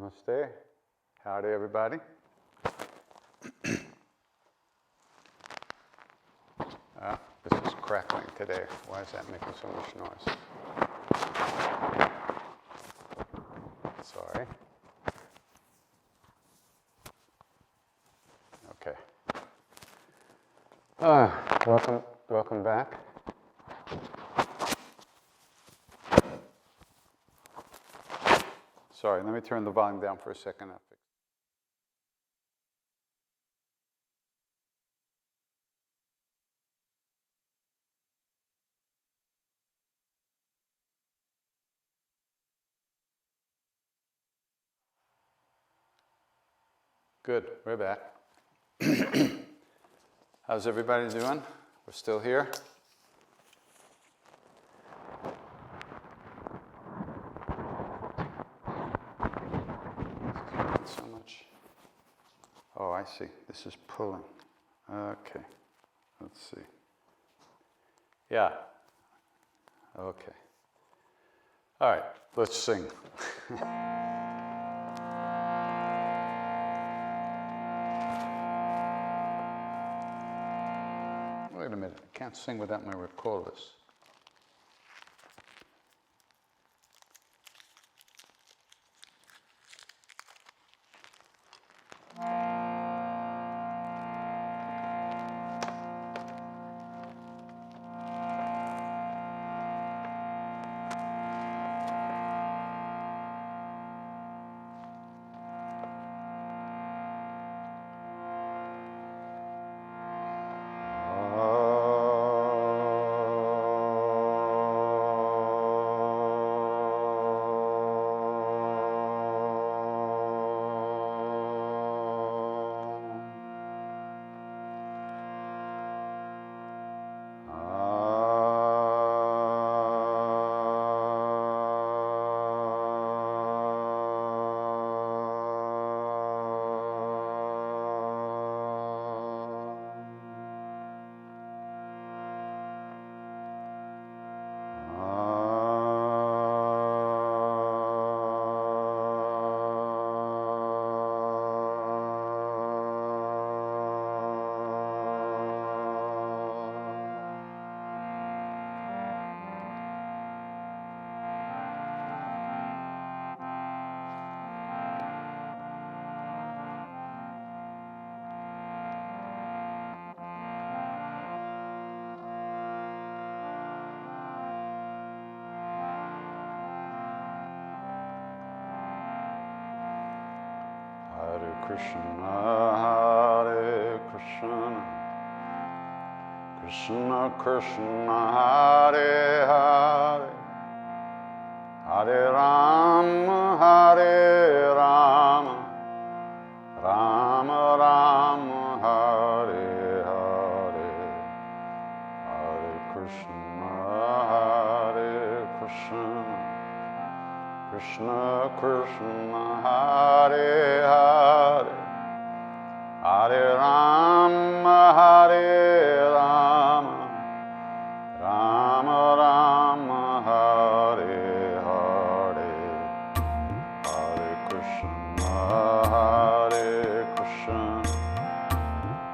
Namaste. Howdy, everybody. This is crackling today. Why is that making so much noise? Sorry. Okay. Welcome back. Sorry, let me turn the volume down for a second. Good, we're back. How's everybody doing? We're still here. So much. Oh, I see. This is pulling. Okay. Let's see. Yeah. Okay. All right. Let's sing. Wait a minute. I can't sing without my recorders. Krishna, Hare Krishna, Krishna Krishna, Hare Hare, Hare Rama, Hare Rama, Rama Rama, Hare Hare, Hare Krishna, Hare Krishna, Krishna Krishna, Hare Hare, Hare Rama, Hare Rama, Rama Rama, Hare Hare, Hare Krishna, Hare Krishna,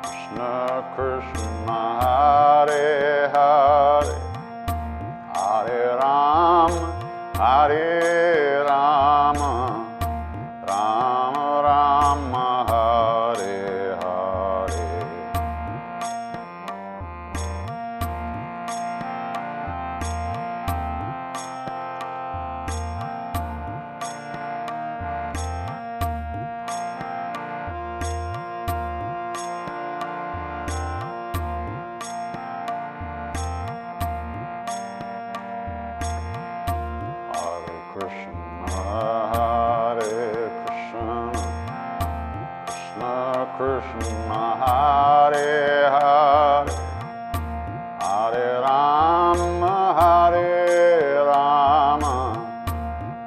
Krishna Krishna, Hare Hare, Hare Rama, Hare Rama, Rama Rama, Hare Hare. Krishna, Hare Hare, Hare Rama, Hare Rama,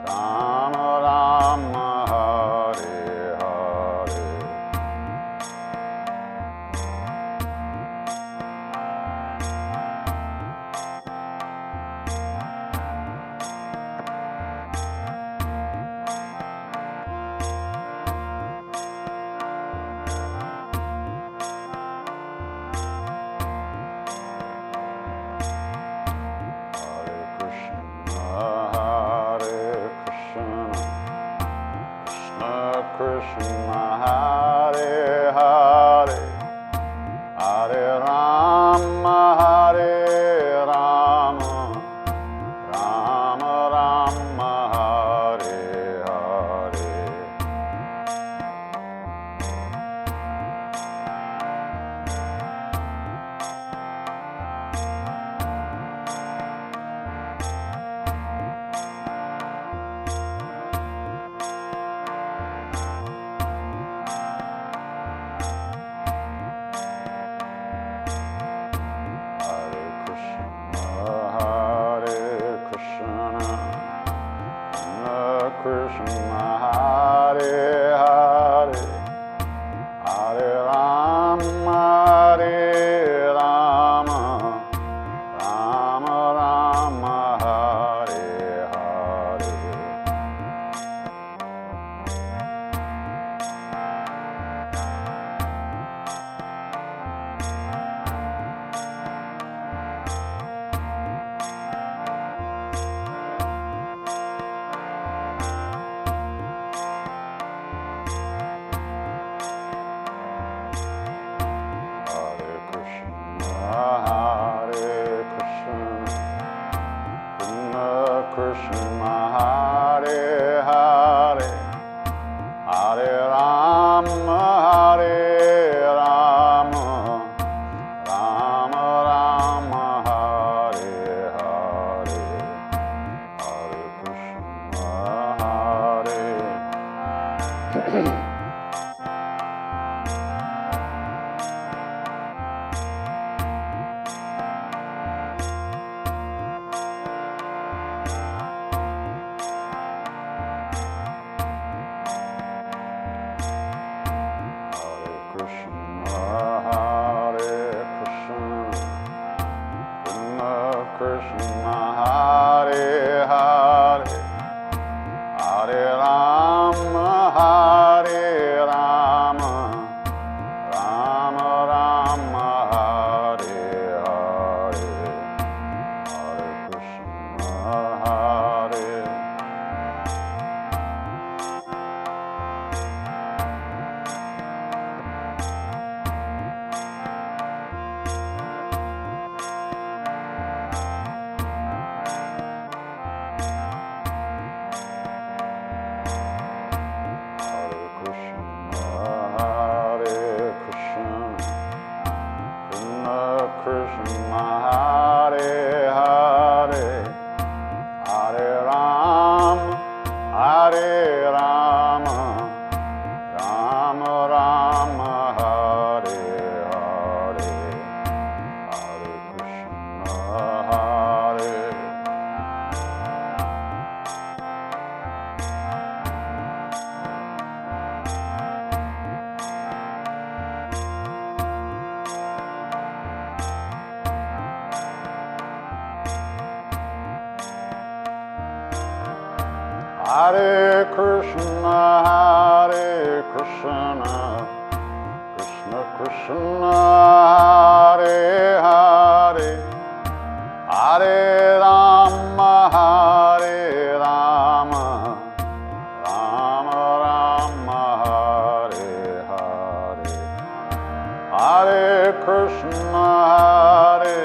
Rama Rama, Hare Hare. Krishna, Hare Hare, Hare Rama, Hare Rama, Rama Rama, Hare Hare, Hare Krishna, Hare. Krishna, Hare Hare, Hare Rama, Hare Rama, Rama Rama, Hare Hare, Hare Krishna, Hare. Hare Krishna, Hare Krishna, Krishna Krishna, Hare Hare, Hare Rama, Hare Rama, Rama Rama, Hare Hare, Hare Krishna, Hare.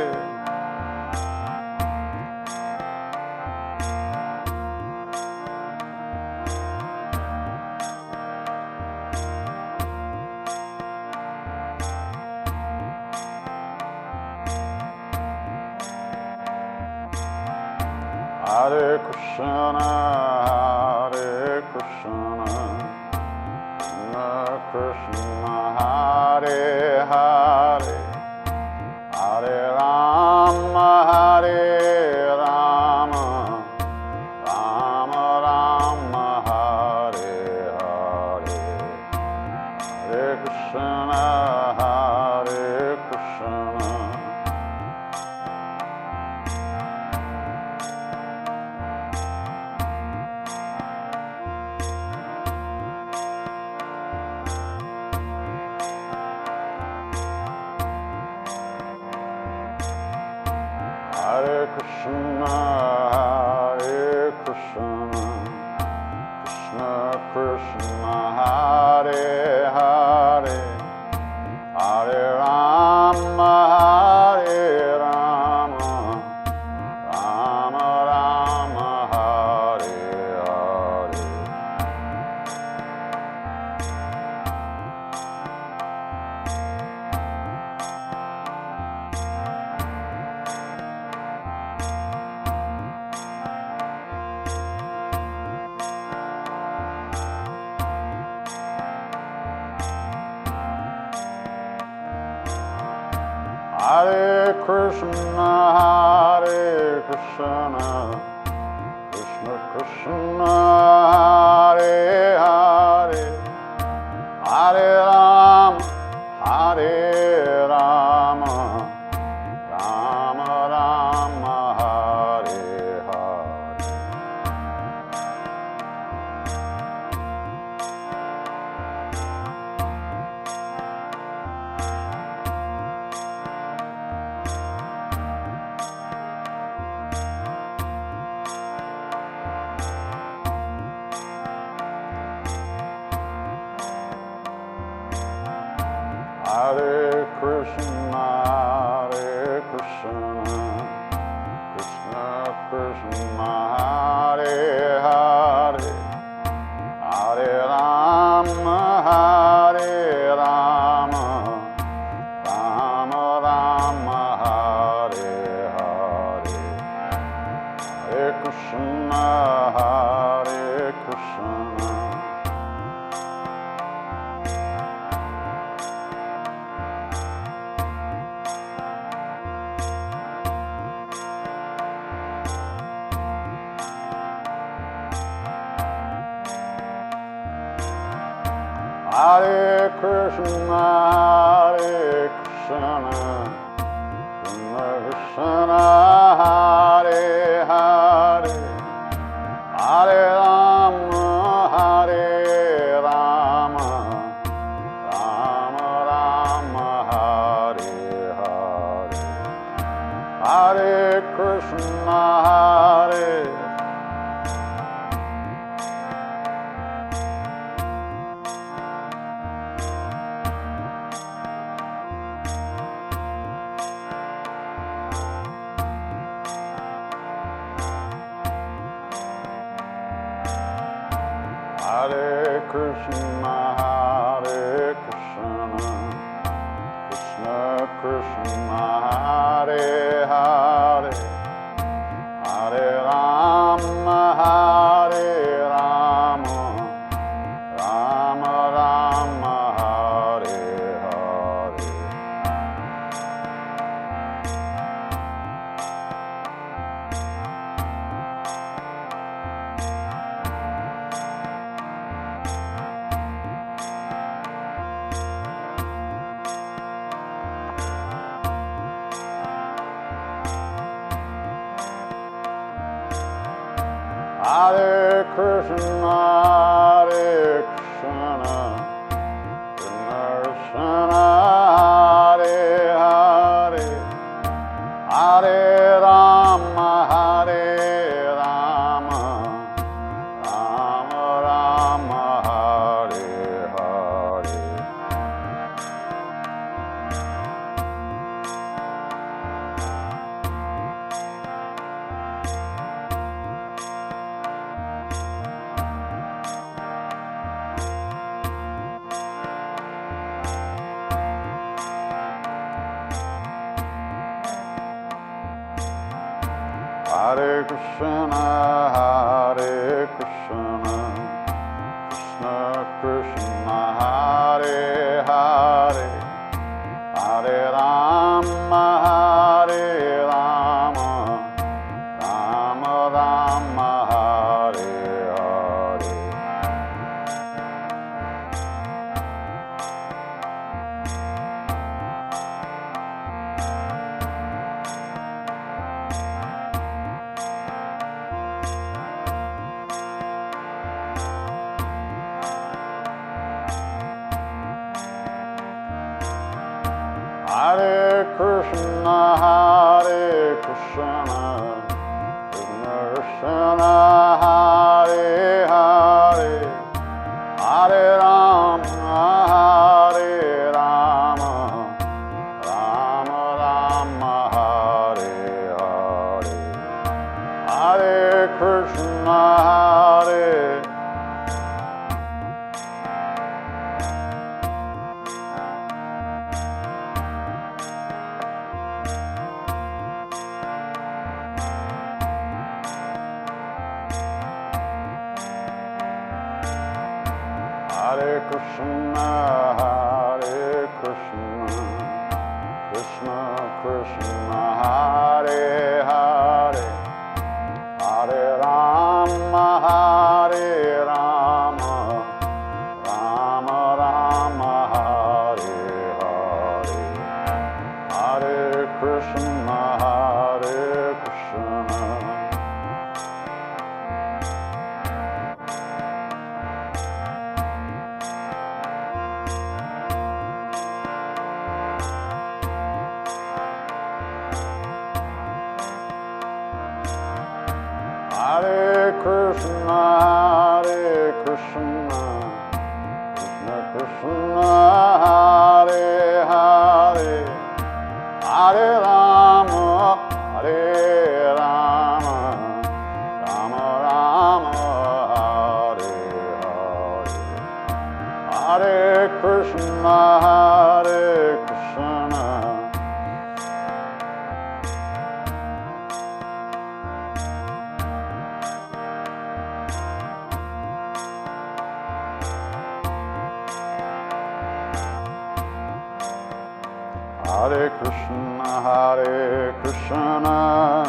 Hare Krishna, Hare Krishna, Krishna Krishna, Hare Hare, Hare Rama, Hare Rama, Rama Rama, Hare Hare, Hare Krishna, Hare Krishna. Hare Krishna, Hare Krishna, Krishna Krishna, Hare Hare, Hare Rama, Hare Rama, Rama Rama, Hare Hare. Hare Krishna, Hare Krishna, Krishna Krishna, Hare Hare, Hare Rama, Hare Rama, Rama Rama, Hare Hare. Hare Krishna, Hare Krishna, Krishna Krishna, Hare Hare, Hare Rama, Hare Rama, Rama Rama, Hare Hare, Hare Krishna, Hare Krishna. Hare Krishna, Hare Krishna, Krishna Krishna, Hare Krishna, Hare Krishna, Krishna Krishna, Hare Hare, Hare Rama, Rama Rama, Hare Hare. Hare Krishna, Krishna Krishna, Hare Hare, Hare Rama, Rama Rama, Hare Hare. Hare Krishna, Krishna Krishna, Hare Hare, Hare Rama, Rama Rama, Hare Hare. Hare Krishna, Krishna Krishna, Hare Hare, Hare Rama, Rama Rama, Hare Hare. Hare Krishna, Hare Krishna, Krishna Krishna, Hare Hare, Hare Rama, Rama Rama, Hare Hare. Hare Krishna, Krishna Hare Krishna, Krishna Krishna, Hare Hare, Hare Rama, Rama Rama, Hare Hare. Hare Krishna, Krishna Hare Krishna,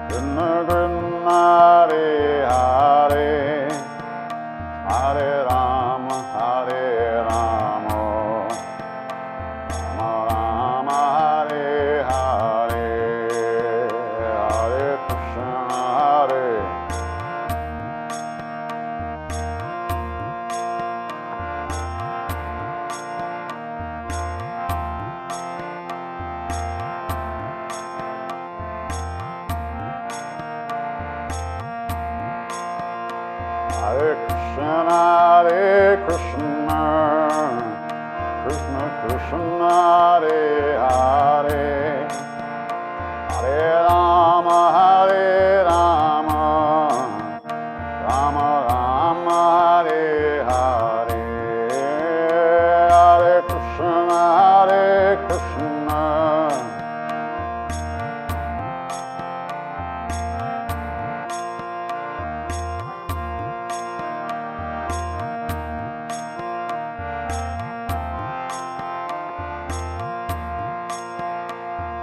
Krishna Krishna, Hare Hare, Hare Rama, Rama Rama, Hare Hare. Hare Krishna, Krishna, Krishna Krishna, Hare Hare, Hare Rama, Hare Rama, Rama Rama, Hare Hare, Hare Krishna, Hare Krishna,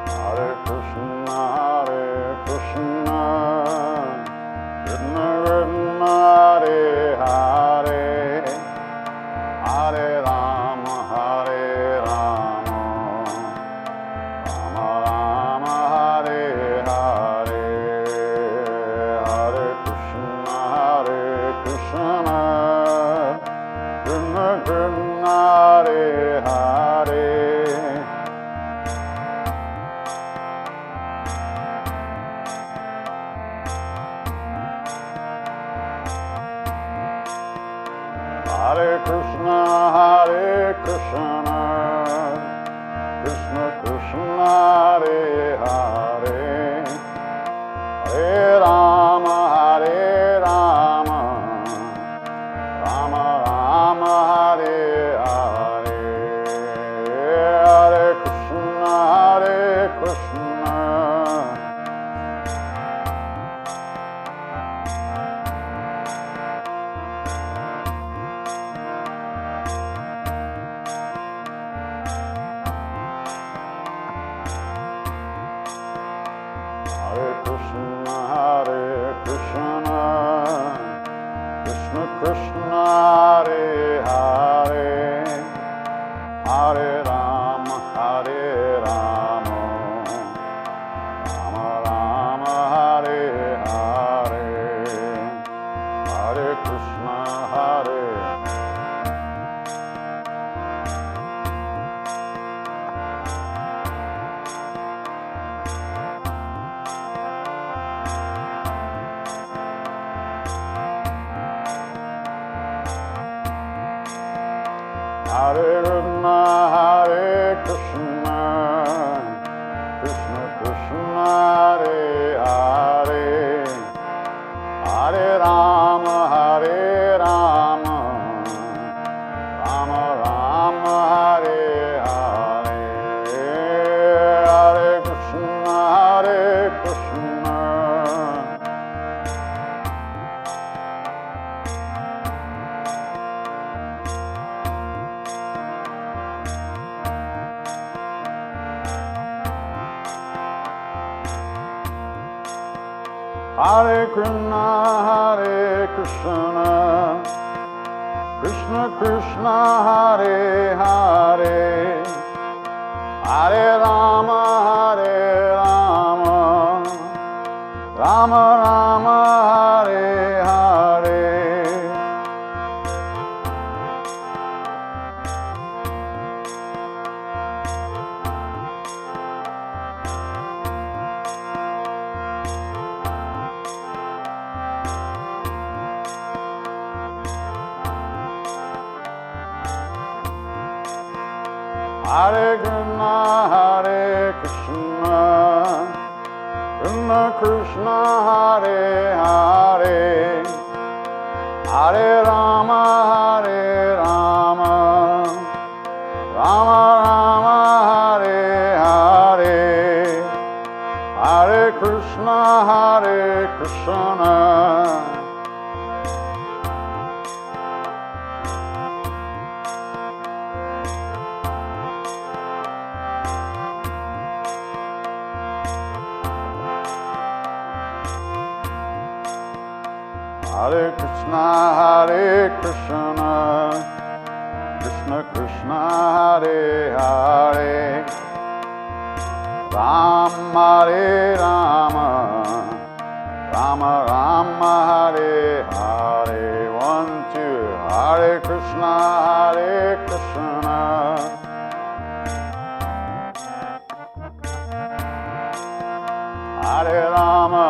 Hare Krishna, Krishna Krishna, Hare Hare, Hare Rama, Hare Rama, Rama Rama, Hare Hare, Hare Krishna, Krishna Krishna, Hare Hare, Hare Krishna, Krishna Krishna, Hare Hare, Hare Rama, Hare Rama, Rama Rama, Hare Hare, Hare Krishna, Krishna. Hare Krishna, Krishna Krishna, Hare Hare, Hare Rama, Hare Rama, Rama Rama, Hare Hare, Hare Krishna, Hare Krishna, Krishna Krishna, Hare Hare, Hare Rama, Hare Rama, Rama Rama, Hare Hare, Hare Krishna, Krishna. Hare Krishna, Krishna Krishna, Hare Hare, Hare Rama, Hare Rama, Rama Rama, Hare Hare, Hare Krishna, Krishna Krishna, Hare Hare, Hare Rama, Hare Rama, Rama Rama, Hare Hare, Hare Krishna, Krishna. Hare Krishna, Krishna Krishna, Hare Hare, Rama Hare Rama, Rama Rama, Hare Hare. 1, 2, Hare Krishna, Krishna. Hare Rama,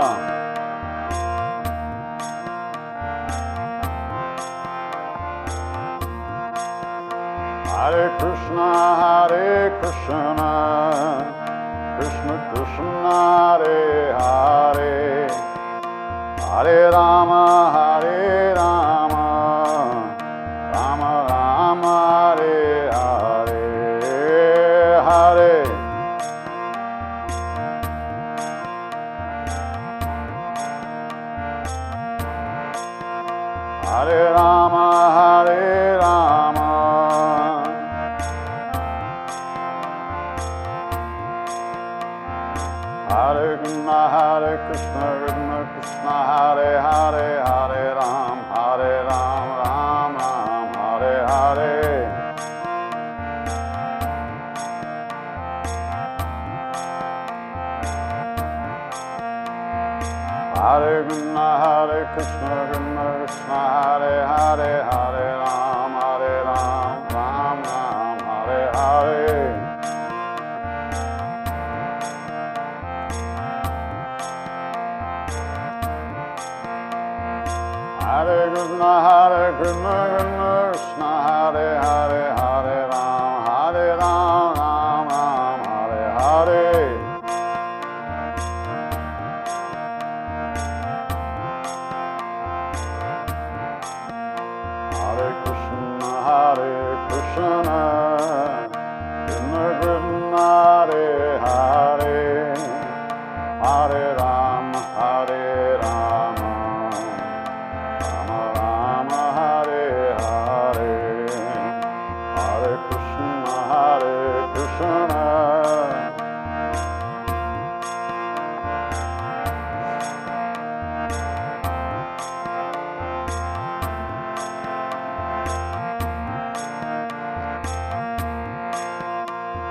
Krishna, Hare Krishna, Krishna Krishna, Hare Hare, Hare Rama, Hare Rama, Rama Rama, Hare Hare, Hare. Hare Rama, Hare Rama, Hare Krishna, Hare Krishna, Krishna Krishna, Hare Hare, Hare Ram, Ram Ram, Hare Hare. Hare Krishna, Hare Krishna, Krishna Krishna, Hare Hare, Hare Ram, Ram Ram, Hare Hare. Hare Krishna, Hare Krishna, Krishna Krishna, Hare Hare, Hare Ram, Ram Ram, Hare Hare. Hare Krishna, Hare Krishna, Krishna Krishna, Hare Hare, Hare Ram, Hare Rama, Rama Rama, Hare Hare, Hare Krishna, Hare Krishna.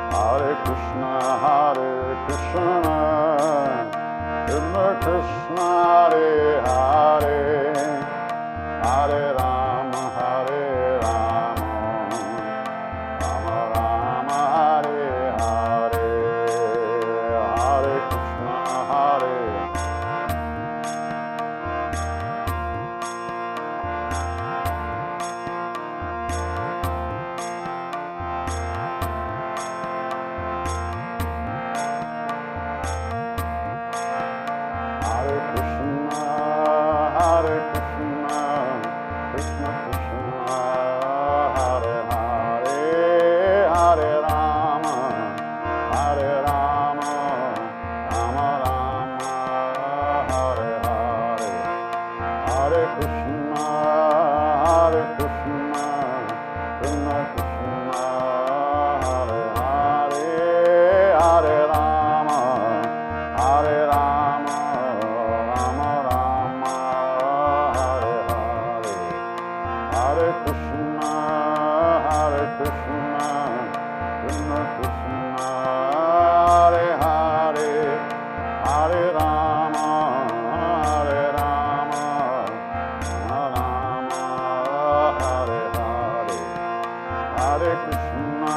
Hare Krishna, Hare Krishna, Krishna Krishna, Hare Hare, Hare Rama, Hare Rama, Rama Rama, Hare Hare, Hare Krishna, Hare. Hare Krishna, Hare Krishna, Krishna Krishna, Hare Hare, Hare Rama, Hare Rama, Rama Rama, Hare Hare, Hare Krishna, Hare Krishna, Krishna Krishna, Hare Hare, Hare Rama, Hare Rama, Rama Rama, Hare Hare, Hare Krishna, Hare Krishna, Krishna Krishna, Hare Hare, Hare Rama, Hare Rama, Rama Rama, Hare Hare, Hare Krishna,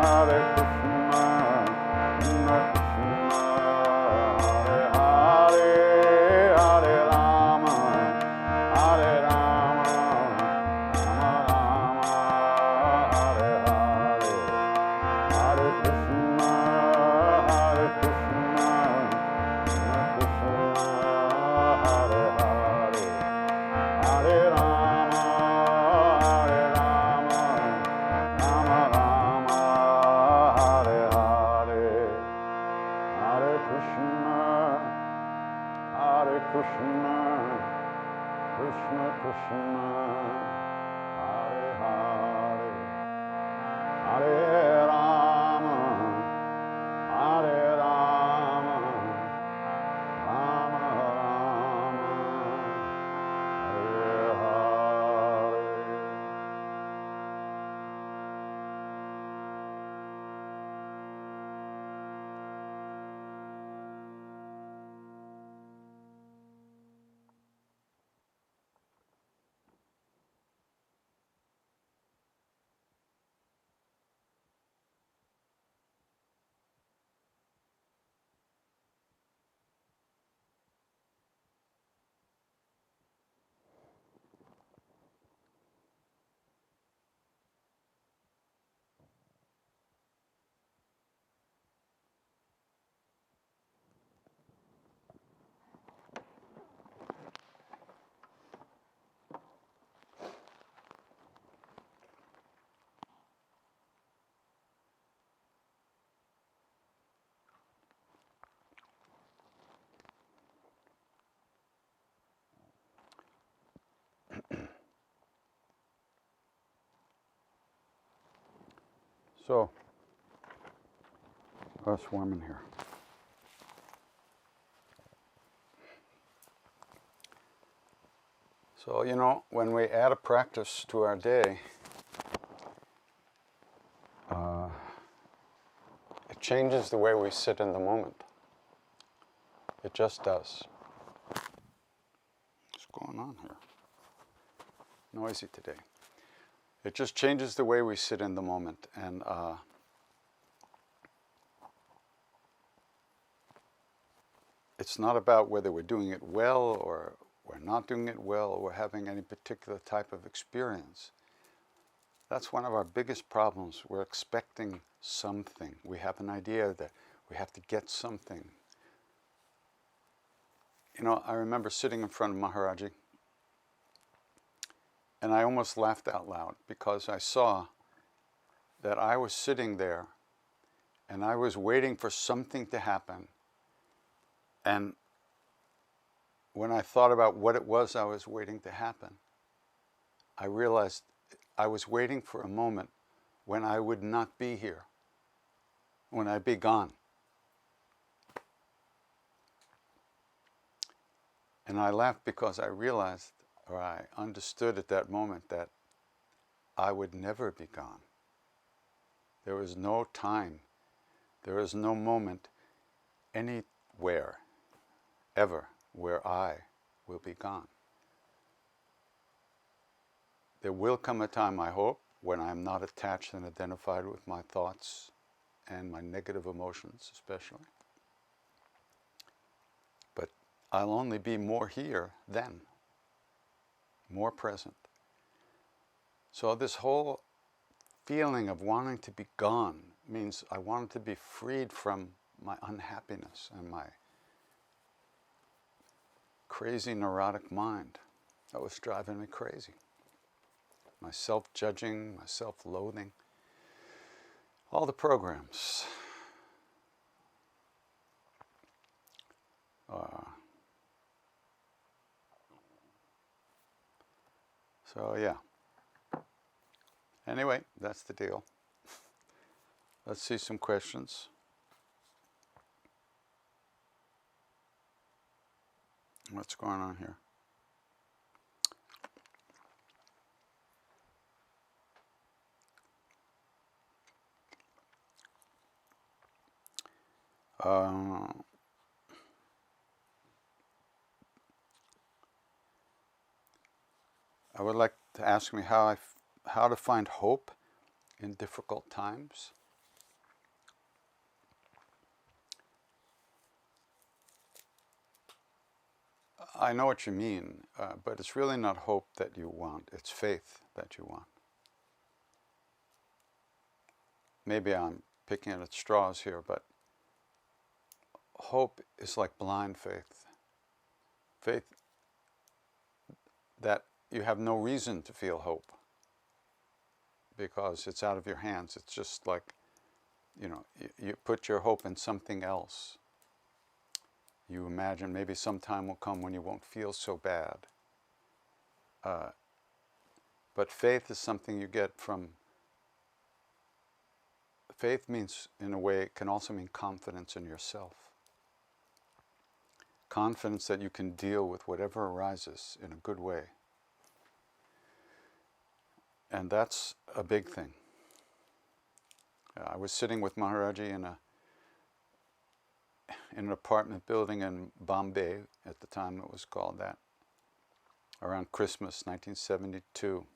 Hare Krishna, Krishna Krishna, Hare Hare, Hare Rama, Hare Rama, Rama Rama, Hare Hare, Hare Krishna, Hare Krishna, Krishna Krishna, Hare Hare, Hare Rama, Hare Rama, Rama Rama, Hare Hare, Hare Krishna, Hare Krishna, Krishna Krishna, Hare Hare, Hare Rama, Hare Rama, Rama Rama, Hare Hare. So, it's warm in here. So, you know, when we add a practice to our day, it changes the way we sit in the moment. It just does. What's going on here? Noisy today. It just changes the way we sit in the moment. And it's not about whether we're doing it well or we're not doing it well or we're having any particular type of experience. That's one of our biggest problems. We're expecting something. We have an idea that we have to get something. You know, I remember sitting in front of Maharaji and I almost laughed out loud because I saw that I was sitting there and I was waiting for something to happen. And when I thought about what it was I was waiting to happen, I realized I was waiting for a moment when I would not be here, when I'd be gone. And I laughed because I realized, or I understood at that moment, that I would never be gone. There was no time, there was no moment anywhere, ever, where I will be gone. There will come a time, I hope, when I'm not attached and identified with my thoughts and my negative emotions especially. But I'll only be more here then, more present. So this whole feeling of wanting to be gone means I wanted to be freed from my unhappiness and my crazy neurotic mind that was driving me crazy. My self-judging, my self-loathing, all the programs. So yeah. Anyway, that's the deal. Let's see some questions. What's going on here? I would like to ask me how to find hope in difficult times. I know what you mean, but it's really not hope that you want, it's faith that you want. Maybe I'm picking at straws here, but hope is like blind faith. Faith that you have no reason to feel hope because it's out of your hands. It's just like, you know, you put your hope in something else. You imagine maybe some time will come when you won't feel so bad. But faith is something you get from... Faith means, in a way, it can also mean confidence in yourself. Confidence that you can deal with whatever arises in a good way. And that's a big thing. I was sitting with Maharaji in an apartment building in Bombay, at the time it was called that, around Christmas 1972.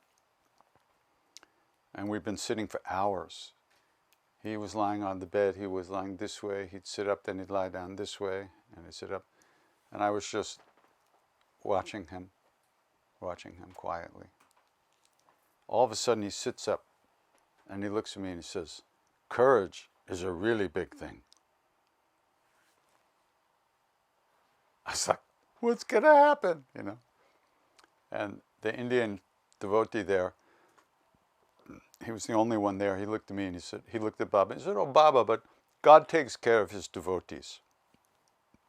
And we'd been sitting for hours. He was lying on the bed, he was lying this way, he'd sit up, then he'd lie down this way, and he'd sit up. And I was just watching him quietly. All of a sudden he sits up and he looks at me and he says, "Courage is a really big thing." I was like, what's going to happen, you know? And the Indian devotee there, he was the only one there. He looked at me and he said, he looked at Baba. He said, "Oh, Baba, but God takes care of his devotees."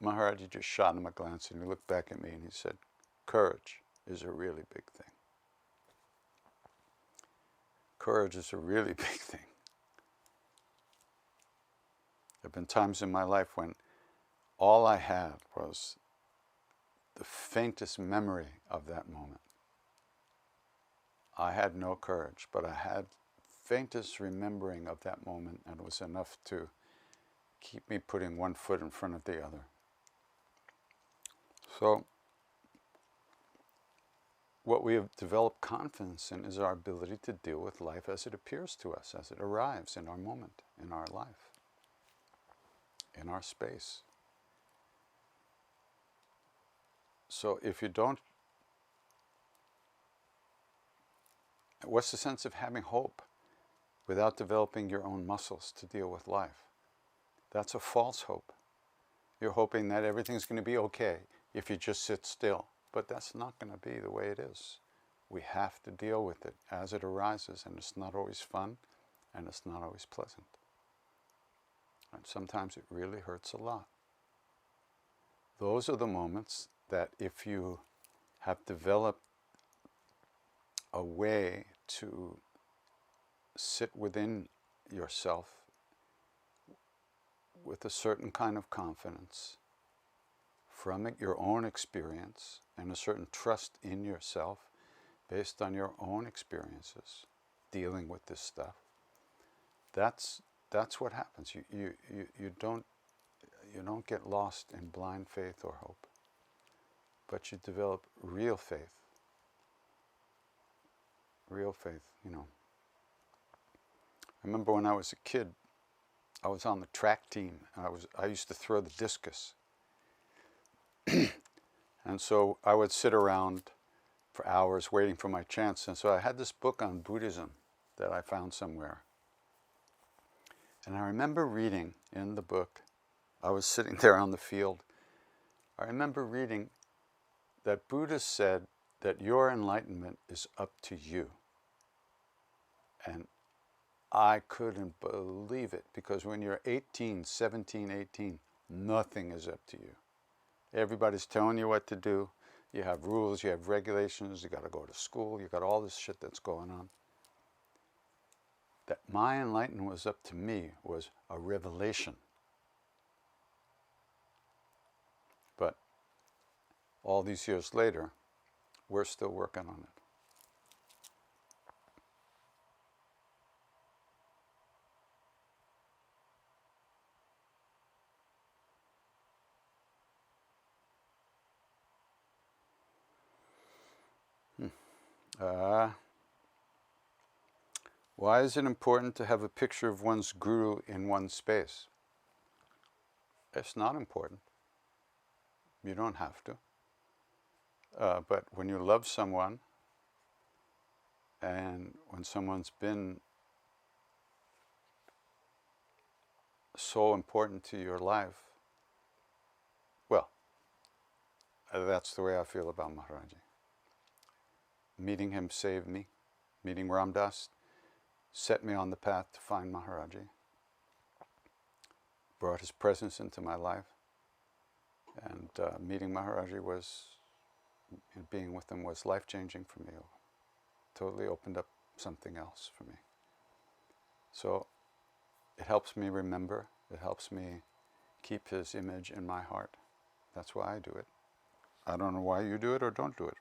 Maharaji just shot him a glance and he looked back at me and he said, "Courage is a really big thing. Courage is a really big thing." have been times in my life when all I had was the faintest memory of that moment. I had no courage, but I had faintest remembering of that moment, and it was enough to keep me putting one foot in front of the other. So what we have developed confidence in is our ability to deal with life as it appears to us, as it arrives in our moment, in our life, in our space. So if you don't, what's the sense of having hope without developing your own muscles to deal with life? That's a false hope. You're hoping that everything's going to be okay if you just sit still. But that's not going to be the way it is. We have to deal with it as it arises, and it's not always fun, and it's not always pleasant. And sometimes it really hurts a lot. Those are the moments that if you have developed a way to sit within yourself with a certain kind of confidence from your own experience and a certain trust in yourself based on your own experiences dealing with this stuff, that's what happens. You don't get lost in blind faith or hope, but you develop real faith. Real faith, I remember when I was a kid, I was on the track team, and I used to throw the discus. And so I would sit around for hours waiting for my chance. And so I had this book on Buddhism that I found somewhere. And I remember reading in the book, I was sitting there on the field, I remember reading that Buddha said that your enlightenment is up to you. And I couldn't believe it, because when you're 17, 18, nothing is up to you. Everybody's telling you what to do. You have rules, you have regulations, you got to go to school, you got all this shit that's going on. That my enlightenment was up to me was a revelation. But all these years later, we're still working on it. Why is it important to have a picture of one's guru in one's space? It's not important. You don't have to. But when you love someone, and when someone's been so important to your life, well, that's the way I feel about Maharaji. Meeting him saved me. Meeting Ram Dass set me on the path to find Maharaji. Brought his presence into my life. And meeting Maharaji and being with him was life-changing for me. Totally opened up something else for me. So it helps me remember. It helps me keep his image in my heart. That's why I do it. I don't know why you do it or don't do it.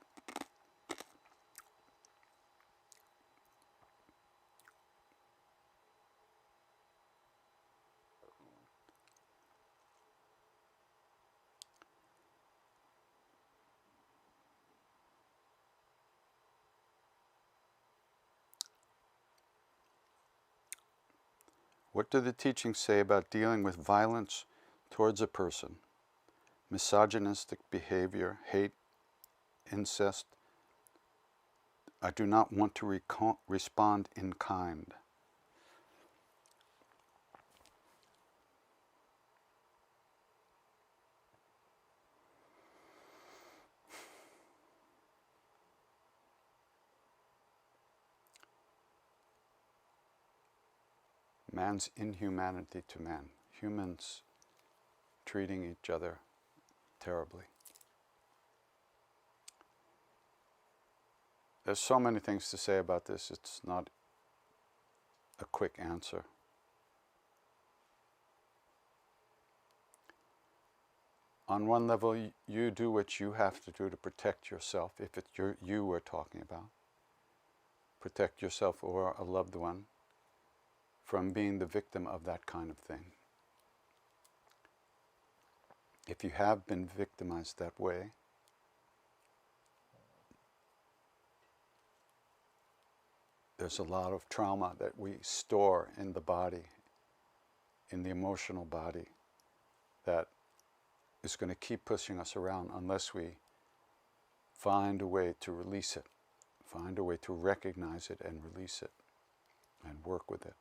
What do the teachings say about dealing with violence towards a person? Misogynistic behavior, hate, incest. I do not want to respond in kind. Man's inhumanity to man. Humans treating each other terribly. There's so many things to say about this, it's not a quick answer. on one level, you do what you have to do to protect yourself, if it's you we're talking about. Protect yourself or a loved one from being the victim of that kind of thing. If you have been victimized that way, there's a lot of trauma that we store in the body, in the emotional body, that is going to keep pushing us around unless we find a way to release it, find a way to recognize it and release it and work with it.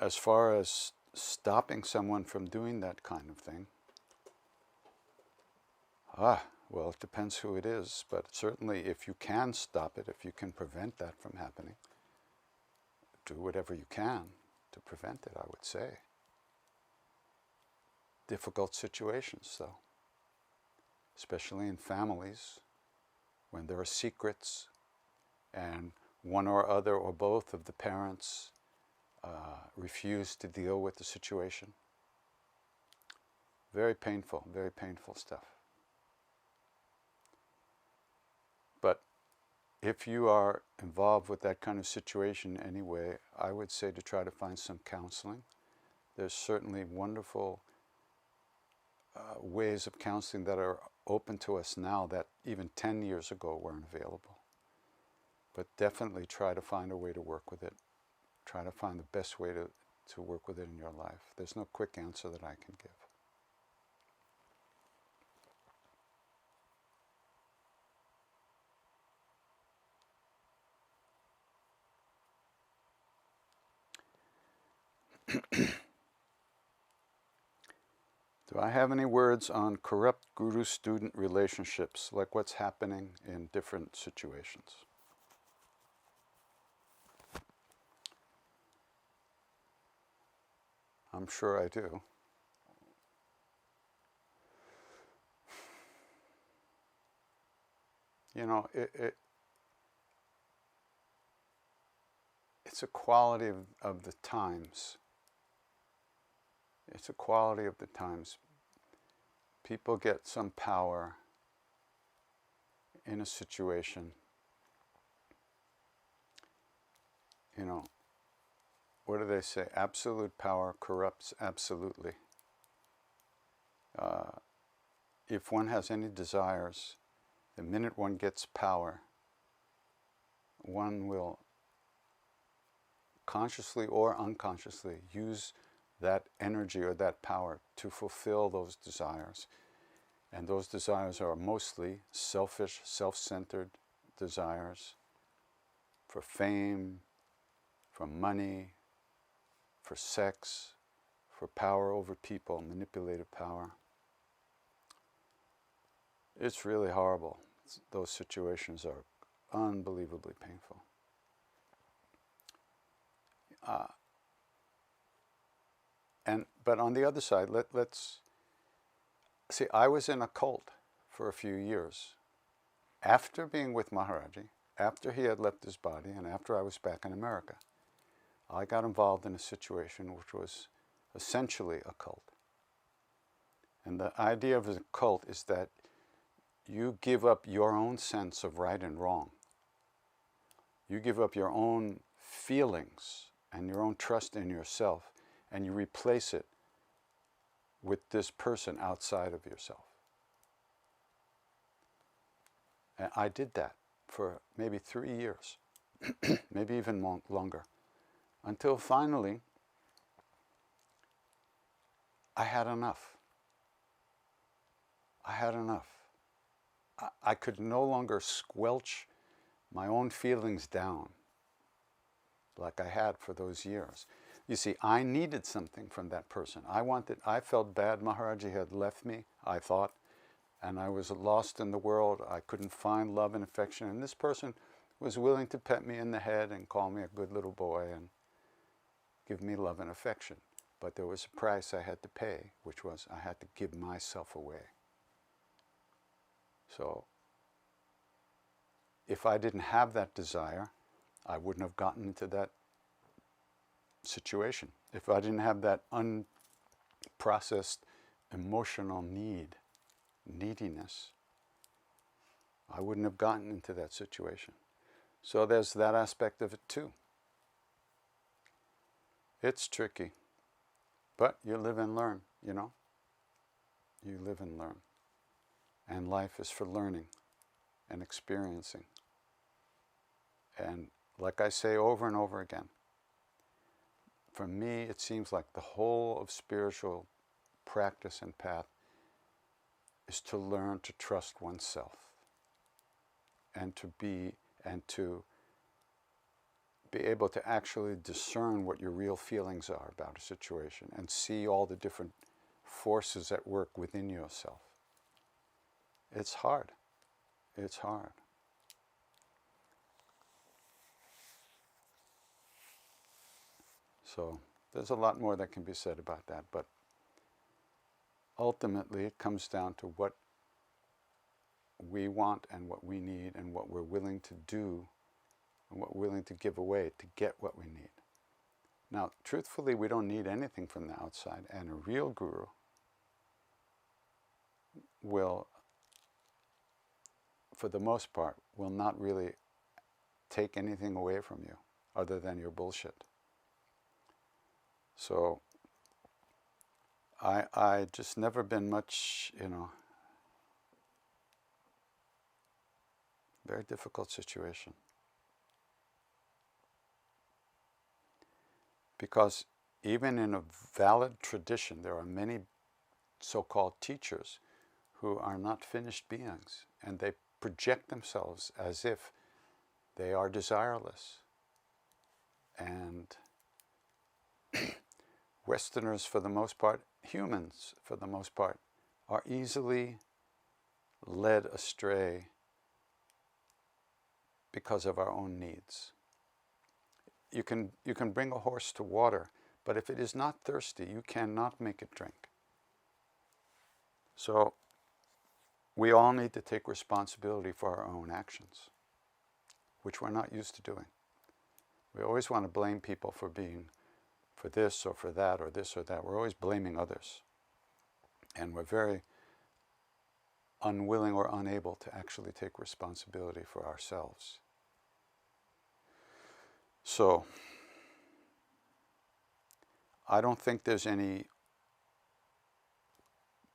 As far as stopping someone from doing that kind of thing, well, it depends who it is, but certainly if you can stop it, if you can prevent that from happening, do whatever you can to prevent it, I would say. Difficult situations, though, especially in families, when there are secrets and one or other or both of the parents refuse to deal with the situation. Very painful stuff. But if you are involved with that kind of situation anyway, I would say to try to find some counseling. There's certainly wonderful ways of counseling that are open to us now that even 10 years ago weren't available. But definitely try to find a way to work with it. Try to find the best way to work with it in your life. There's no quick answer that I can give. Do I have any words on corrupt guru-student relationships, like what's happening in different situations? I'm sure I do. You know, it's a quality of the times. It's a quality of the times. People get some power in a situation. You know, what do they say? Absolute power corrupts absolutely. If one has any desires, the minute one gets power, one will consciously or unconsciously use that energy or that power to fulfill those desires. And those desires are mostly selfish, self-centered desires for fame, for money, for sex, for power over people, manipulative power. It's really horrible. Those situations are unbelievably painful. But on the other side, let's see, I was in a cult for a few years. After being with Maharaji, after he had left his body, and after I was back in America, I got involved in a situation which was essentially a cult. And the idea of a cult is that you give up your own sense of right and wrong. You give up your own feelings and your own trust in yourself, and you replace it with this person outside of yourself. And I did that for maybe 3 years, maybe even longer, until finally I had enough. I had enough. I could no longer squelch my own feelings down like I had for those years. You see, I needed something from that person. I felt bad Maharaji had left me, I thought, and I was lost in the world. I couldn't find love and affection, and this person was willing to pet me in the head and call me a good little boy and give me love and affection. But there was a price I had to pay, which was I had to give myself away. So if I didn't have that desire, I wouldn't have gotten into that situation. If I didn't have that processed emotional neediness, I wouldn't have gotten into that situation. So there's that aspect of it too. It's tricky, but you live and learn, you know? You live and learn. And life is for learning and experiencing. And like I say over and over again, for me, it seems like the whole of spiritual practice and path is to learn to trust oneself and to be able to actually discern what your real feelings are about a situation and see all the different forces at work within yourself. It's hard. It's hard. So there's a lot more that can be said about that, but ultimately it comes down to what we want and what we need and what we're willing to do and what we're willing to give away to get what we need. Now, truthfully, we don't need anything from the outside, and a real guru will, for the most part, will not really take anything away from you other than your bullshit. So I just never been much, very difficult situation. Because even in a valid tradition, there are many so-called teachers who are not finished beings, and they project themselves as if they are desireless. And Westerners, for the most part, humans, for the most part, are easily led astray because of our own needs. You can bring a horse to water, but if it is not thirsty, you cannot make it drink. So we all need to take responsibility for our own actions, which we're not used to doing. We always want to blame people for this or for that or this or that. We're always blaming others. And we're very unwilling or unable to actually take responsibility for ourselves. So, I don't think there's any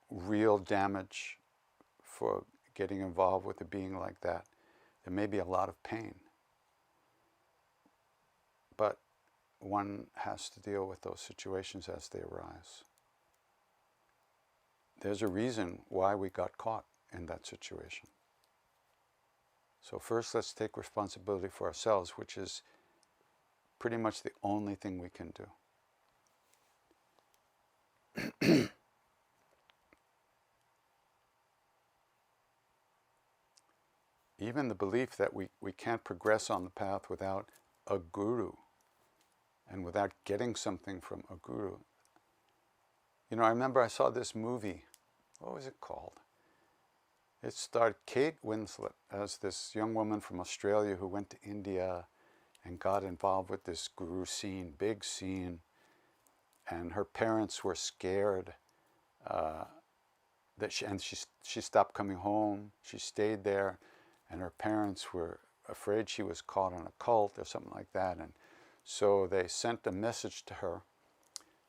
real damage for getting involved with a being like that. There may be a lot of pain, but one has to deal with those situations as they arise. There's a reason why we got caught in that situation. So first, let's take responsibility for ourselves, which is pretty much the only thing we can do. Even the belief that we can't progress on the path without a guru and without getting something from a guru. I remember I saw this movie. What was it called? It starred Kate Winslet as this young woman from Australia who went to India and got involved with this guru scene, big scene, and her parents were scared that she stopped coming home. She stayed there, and her parents were afraid she was caught in a cult or something like that, and so they sent a message to her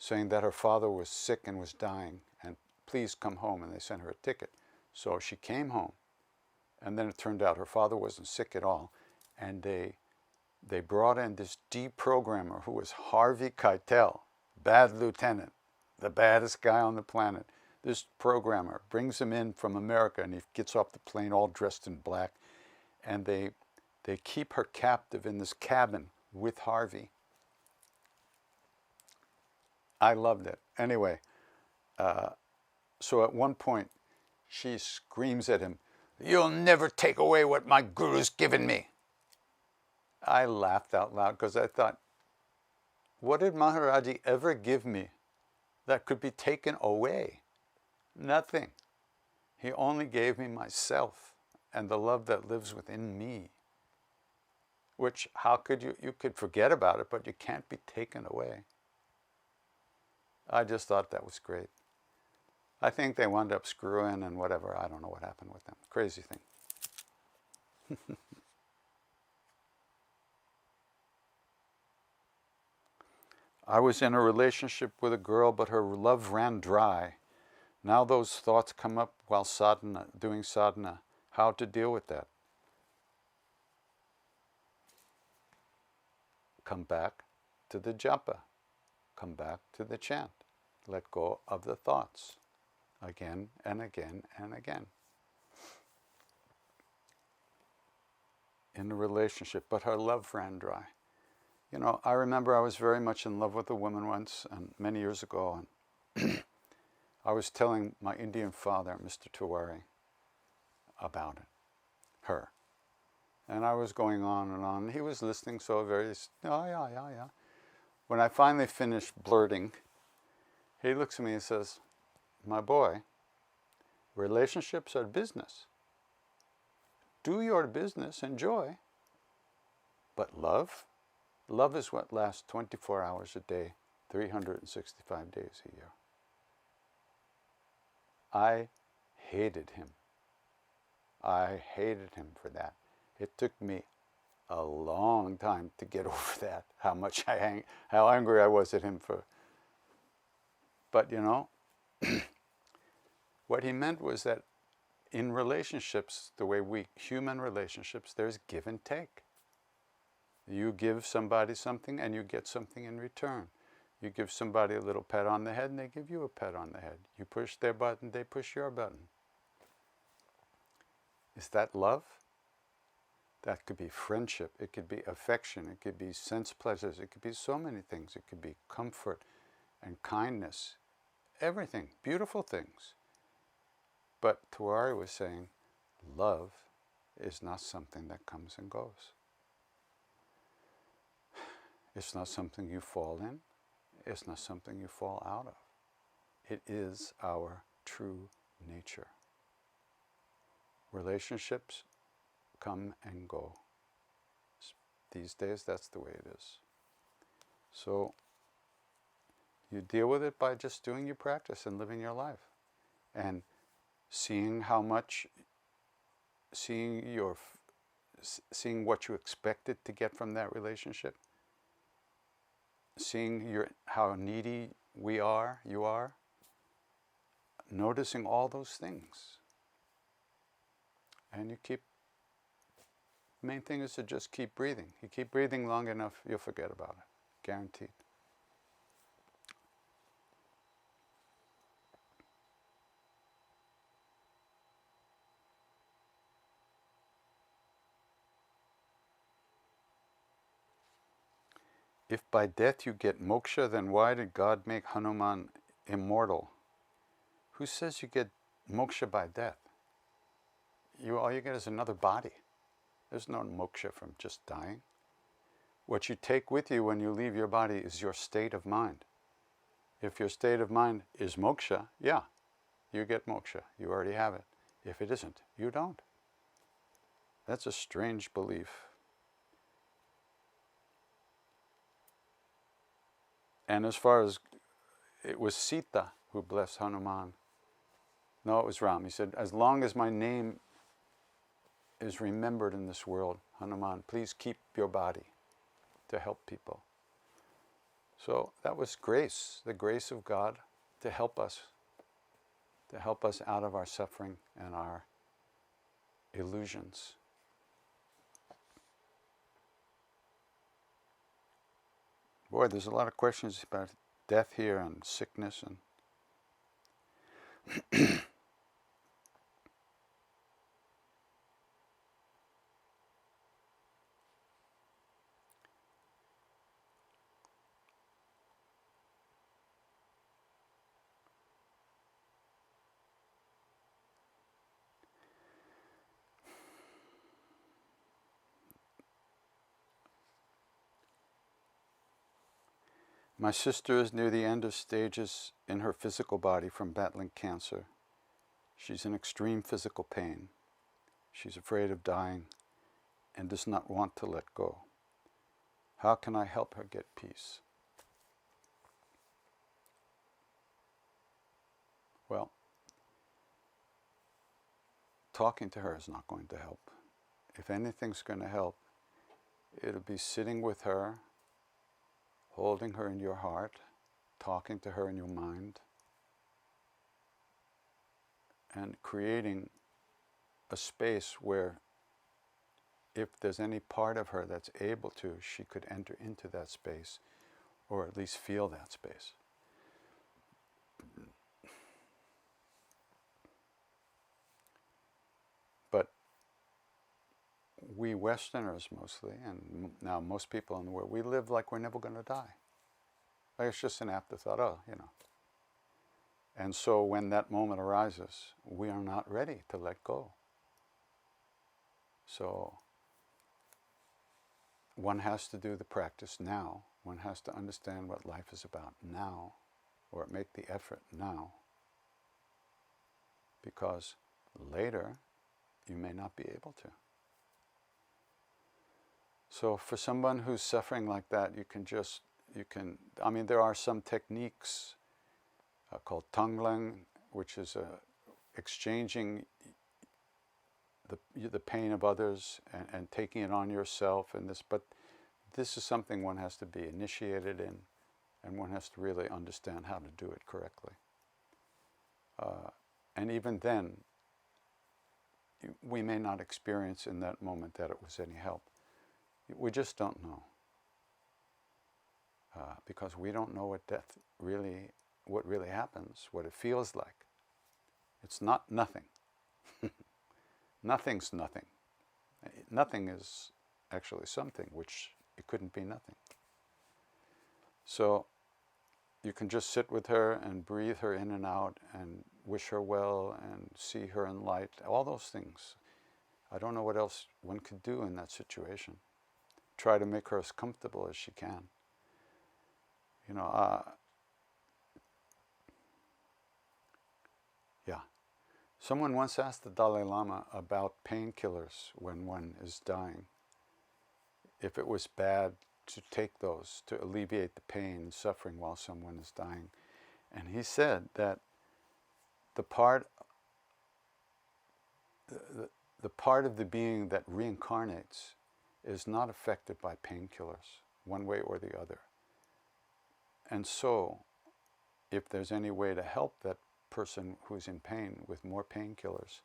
saying that her father was sick and was dying, and please come home, and they sent her a ticket. So she came home, and then it turned out her father wasn't sick at all, and they brought in this deprogrammer who was Harvey Keitel, bad lieutenant, the baddest guy on the planet. This programmer brings him in from America, and he gets off the plane all dressed in black, and they keep her captive in this cabin with Harvey. I loved it. Anyway, so at one point, she screams at him, "You'll never take away what my guru's given me." I laughed out loud because I thought, what did Maharaji ever give me that could be taken away? Nothing. He only gave me myself and the love that lives within me. Which, how could you could forget about it, but you can't be taken away. I just thought that was great. I think they wound up screwing and whatever. I don't know what happened with them. Crazy thing. I was in a relationship with a girl, but her love ran dry. Now those thoughts come up while sadhana, doing sadhana. How to deal with that? Come back to the japa. Come back to the chant. Let go of the thoughts again and again and again. In a relationship, but her love ran dry. You know, I remember I was very much in love with a woman once, and many years ago, and I was telling my Indian father, Mr. Tiwari, about it, her. And I was going on and on. He was listening so very, oh yeah. When I finally finished blurting, he looks at me and says, my boy, relationships are business. Do your business, enjoy. But love is what lasts 24 hours a day, 365 days a year. I hated him. I hated him for that. It took me a long time to get over that, how angry I was at him for. But you know, what he meant was that in relationships, the way human relationships, there's give and take. You give somebody something and you get something in return. You give somebody a little pat on the head and they give you a pat on the head. You push their button, they push your button. Is that love? That could be friendship, it could be affection, it could be sense pleasures, it could be so many things. It could be comfort and kindness, everything, beautiful things. But Tiwari was saying, love is not something that comes and goes. It's not something you fall in. It's not something you fall out of. It is our true nature. Relationships come and go. These days, that's the way it is. So, you deal with it by just doing your practice and living your life. And seeing what you expected to get from that relationship. Seeing how needy you are. Noticing all those things. And the main thing is to just keep breathing. You keep breathing long enough, you'll forget about it. Guaranteed. If by death you get moksha, then why did God make Hanuman immortal? Who says you get moksha by death? All you get is another body. There's no moksha from just dying. What you take with you when you leave your body is your state of mind. If your state of mind is moksha, yeah, you get moksha. You already have it. If it isn't, you don't. That's a strange belief. And as far as it was Sita who blessed Hanuman. No, it was Ram. He said, as long as my name is remembered in this world, Hanuman, please keep your body to help people. So that was grace, the grace of God to help us out of our suffering and our illusions. Boy, there's a lot of questions about death here and sickness and my sister is near the end of stages in her physical body from battling cancer. She's in extreme physical pain. She's afraid of dying and does not want to let go. How can I help her get peace? Well, talking to her is not going to help. If anything's going to help, it'll be sitting with her, holding her in your heart, talking to her in your mind, and creating a space where if there's any part of her that's able to, she could enter into that space, or at least feel that space. But we Westerners mostly, and now most people in the world, we live like we're never going to die. Like it's just an afterthought, oh, you know. And so when that moment arises, we are not ready to let go. So one has to do the practice now. One has to understand what life is about now, or make the effort now. Because later, you may not be able to. So for someone who's suffering like that, there are some techniques called tanglang, which is exchanging the pain of others and taking it on yourself. But this is something one has to be initiated in, and one has to really understand how to do it correctly. And even then, we may not experience in that moment that it was any help. We just don't know. Because we don't know what really happens, what it feels like. It's not nothing. Nothing's nothing. Nothing is actually something, which it couldn't be nothing. So you can just sit with her and breathe her in and out and wish her well and see her in light, all those things. I don't know what else one could do in that situation. Try to make her as comfortable as she can. Someone once asked the Dalai Lama about painkillers when one is dying, if it was bad to take those to alleviate the pain and suffering while someone is dying. And he said that the part of the being that reincarnates is not affected by painkillers, one way or the other. And so, if there's any way to help that person who's in pain with more painkillers,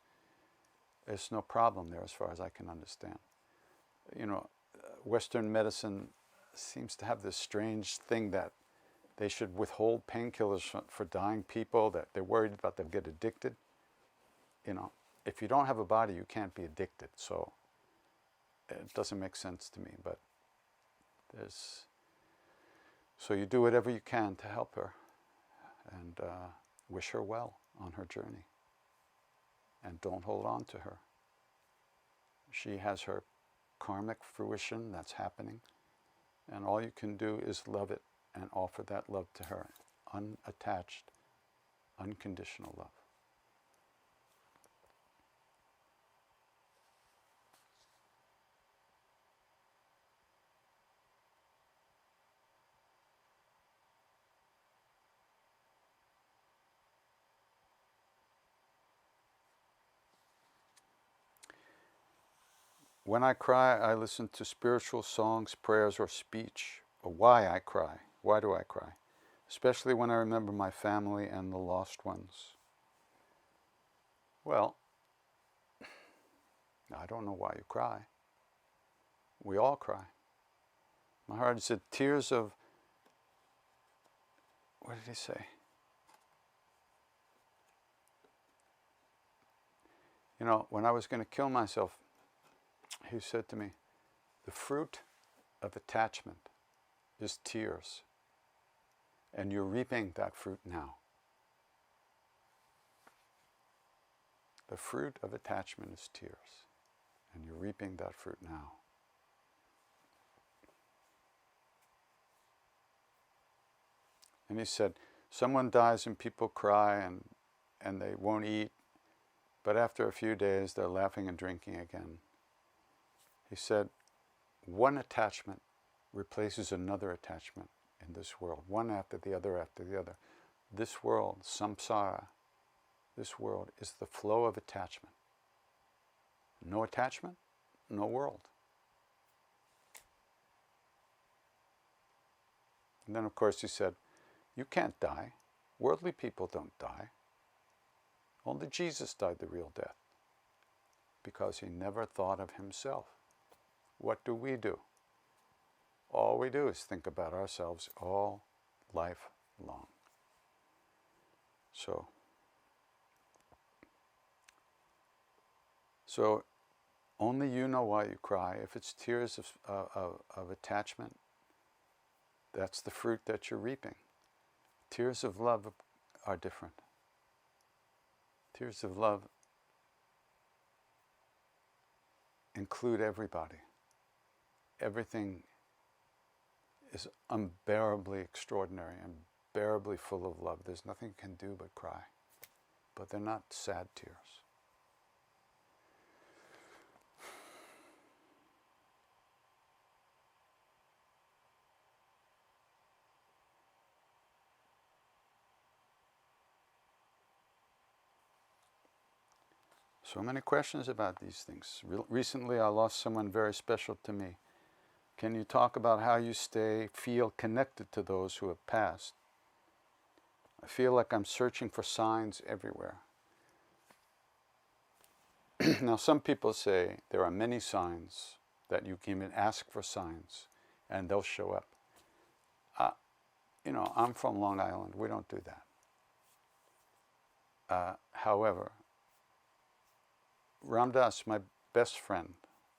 there's no problem there as far as I can understand. Western medicine seems to have this strange thing that they should withhold painkillers for dying people, that they're worried about they'll get addicted. If you don't have a body, you can't be addicted. So it doesn't make sense to me, but so you do whatever you can to help her and wish her well on her journey. And don't hold on to her. She has her karmic fruition that's happening, and all you can do is love it and offer that love to her, unattached, unconditional love. When I cry, I listen to spiritual songs, prayers, or speech. Or why I cry. Why do I cry? Especially when I remember my family and the lost ones. Well, I don't know why you cry. We all cry. Maharaj said, tears of, what did he say? When I was going to kill myself, he said to me, the fruit of attachment is tears, and you're reaping that fruit now. The fruit of attachment is tears, and you're reaping that fruit now. And he said, someone dies and people cry and they won't eat, but after a few days they're laughing and drinking again. He said, one attachment replaces another attachment in this world, one after the other after the other. This world, samsara, this world is the flow of attachment. No attachment, no world. And then, of course, he said, you can't die. Worldly people don't die. Only Jesus died the real death, because he never thought of himself. What do? All we do is think about ourselves all life long. So only you know why you cry. If it's tears of attachment, that's the fruit that you're reaping. Tears of love are different. Tears of love include everybody. Everything is unbearably extraordinary, unbearably full of love. There's nothing you can do but cry. But they're not sad tears. So many questions about these things. Recently, I lost someone very special to me. Can you talk about how you feel connected to those who have passed? I feel like I'm searching for signs everywhere. Now, some people say there are many signs, that you can even ask for signs, and they'll show up. I'm from Long Island. We don't do that. However, Ram Dass, my best friend,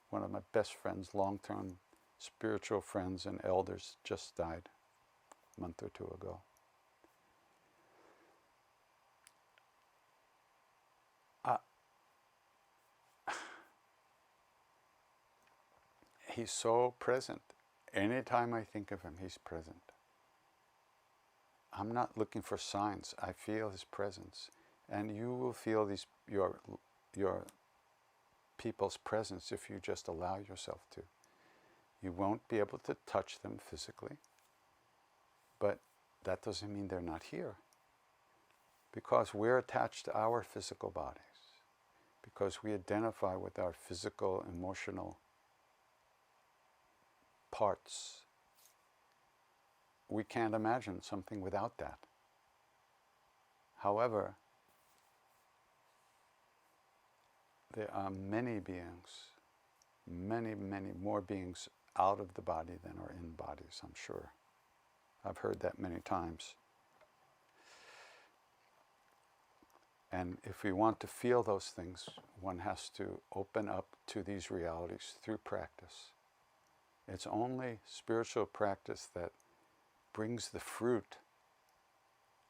one of my best friends, long-term spiritual friends and elders, just died a month or two ago. He's so present. Anytime I think of him, he's present. I'm not looking for signs. I feel his presence. And you will feel your people's presence if you just allow yourself to. You won't be able to touch them physically, but that doesn't mean they're not here. Because we're attached to our physical bodies. Because we identify with our physical, emotional parts. We can't imagine something without that. However, there are many beings, many, many more beings out of the body than are in bodies, I'm sure. I've heard that many times. And if we want to feel those things, one has to open up to these realities through practice. It's only spiritual practice that brings the fruit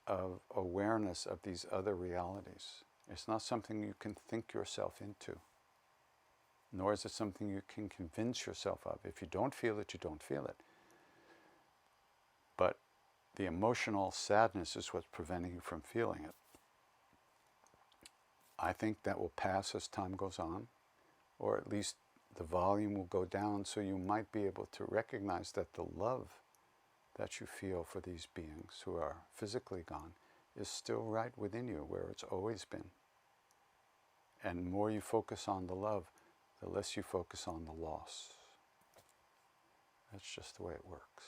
of awareness of these other realities. It's not something you can think yourself into, nor is it something you can convince yourself of. If you don't feel it, you don't feel it. But the emotional sadness is what's preventing you from feeling it. I think that will pass as time goes on, or at least the volume will go down, so you might be able to recognize that the love that you feel for these beings who are physically gone is still right within you, where it's always been. And the more you focus on the love, the less you focus on the loss. That's just the way it works.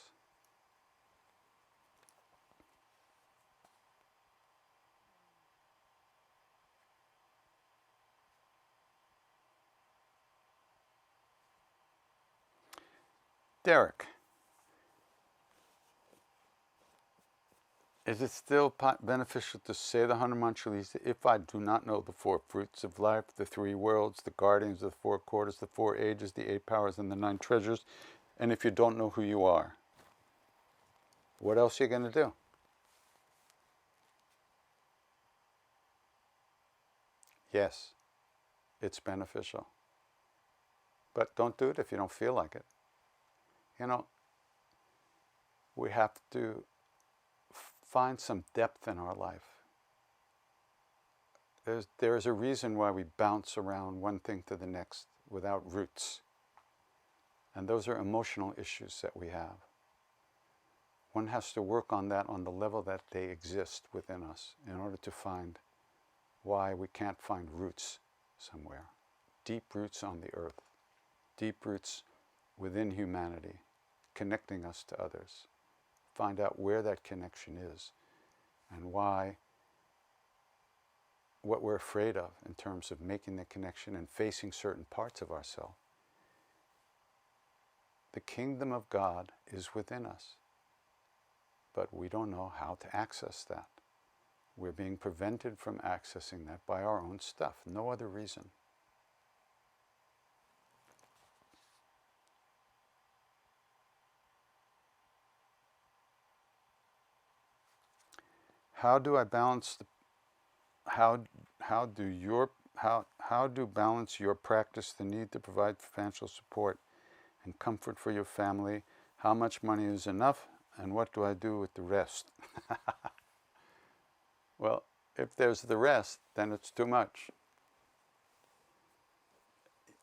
Derek, is it still beneficial to say the 100 mantras if I do not know the 4 fruits of life, the 3 worlds, the guardians of the 4 quarters, the 4 ages, the 8 powers, and the 9 treasures, and if you don't know who you are? What else are you going to do? Yes, it's beneficial. But don't do it if you don't feel like it. We have to find some depth in our life. There is a reason why we bounce around one thing to the next without roots. And those are emotional issues that we have. One has to work on that on the level that they exist within us in order to find why we can't find roots somewhere. Deep roots on the earth. Deep roots within humanity, connecting us to others. Find out where that connection is and why, what we're afraid of in terms of making the connection and facing certain parts of ourselves. The kingdom of God is within us, but we don't know how to access that. We're being prevented from accessing that by our own stuff, no other reason. How do I balance the, how do balance your practice the need to provide financial support and comfort for your family? How much money is enough, and what do I do with the rest? Well, if there's the rest, then it's too much.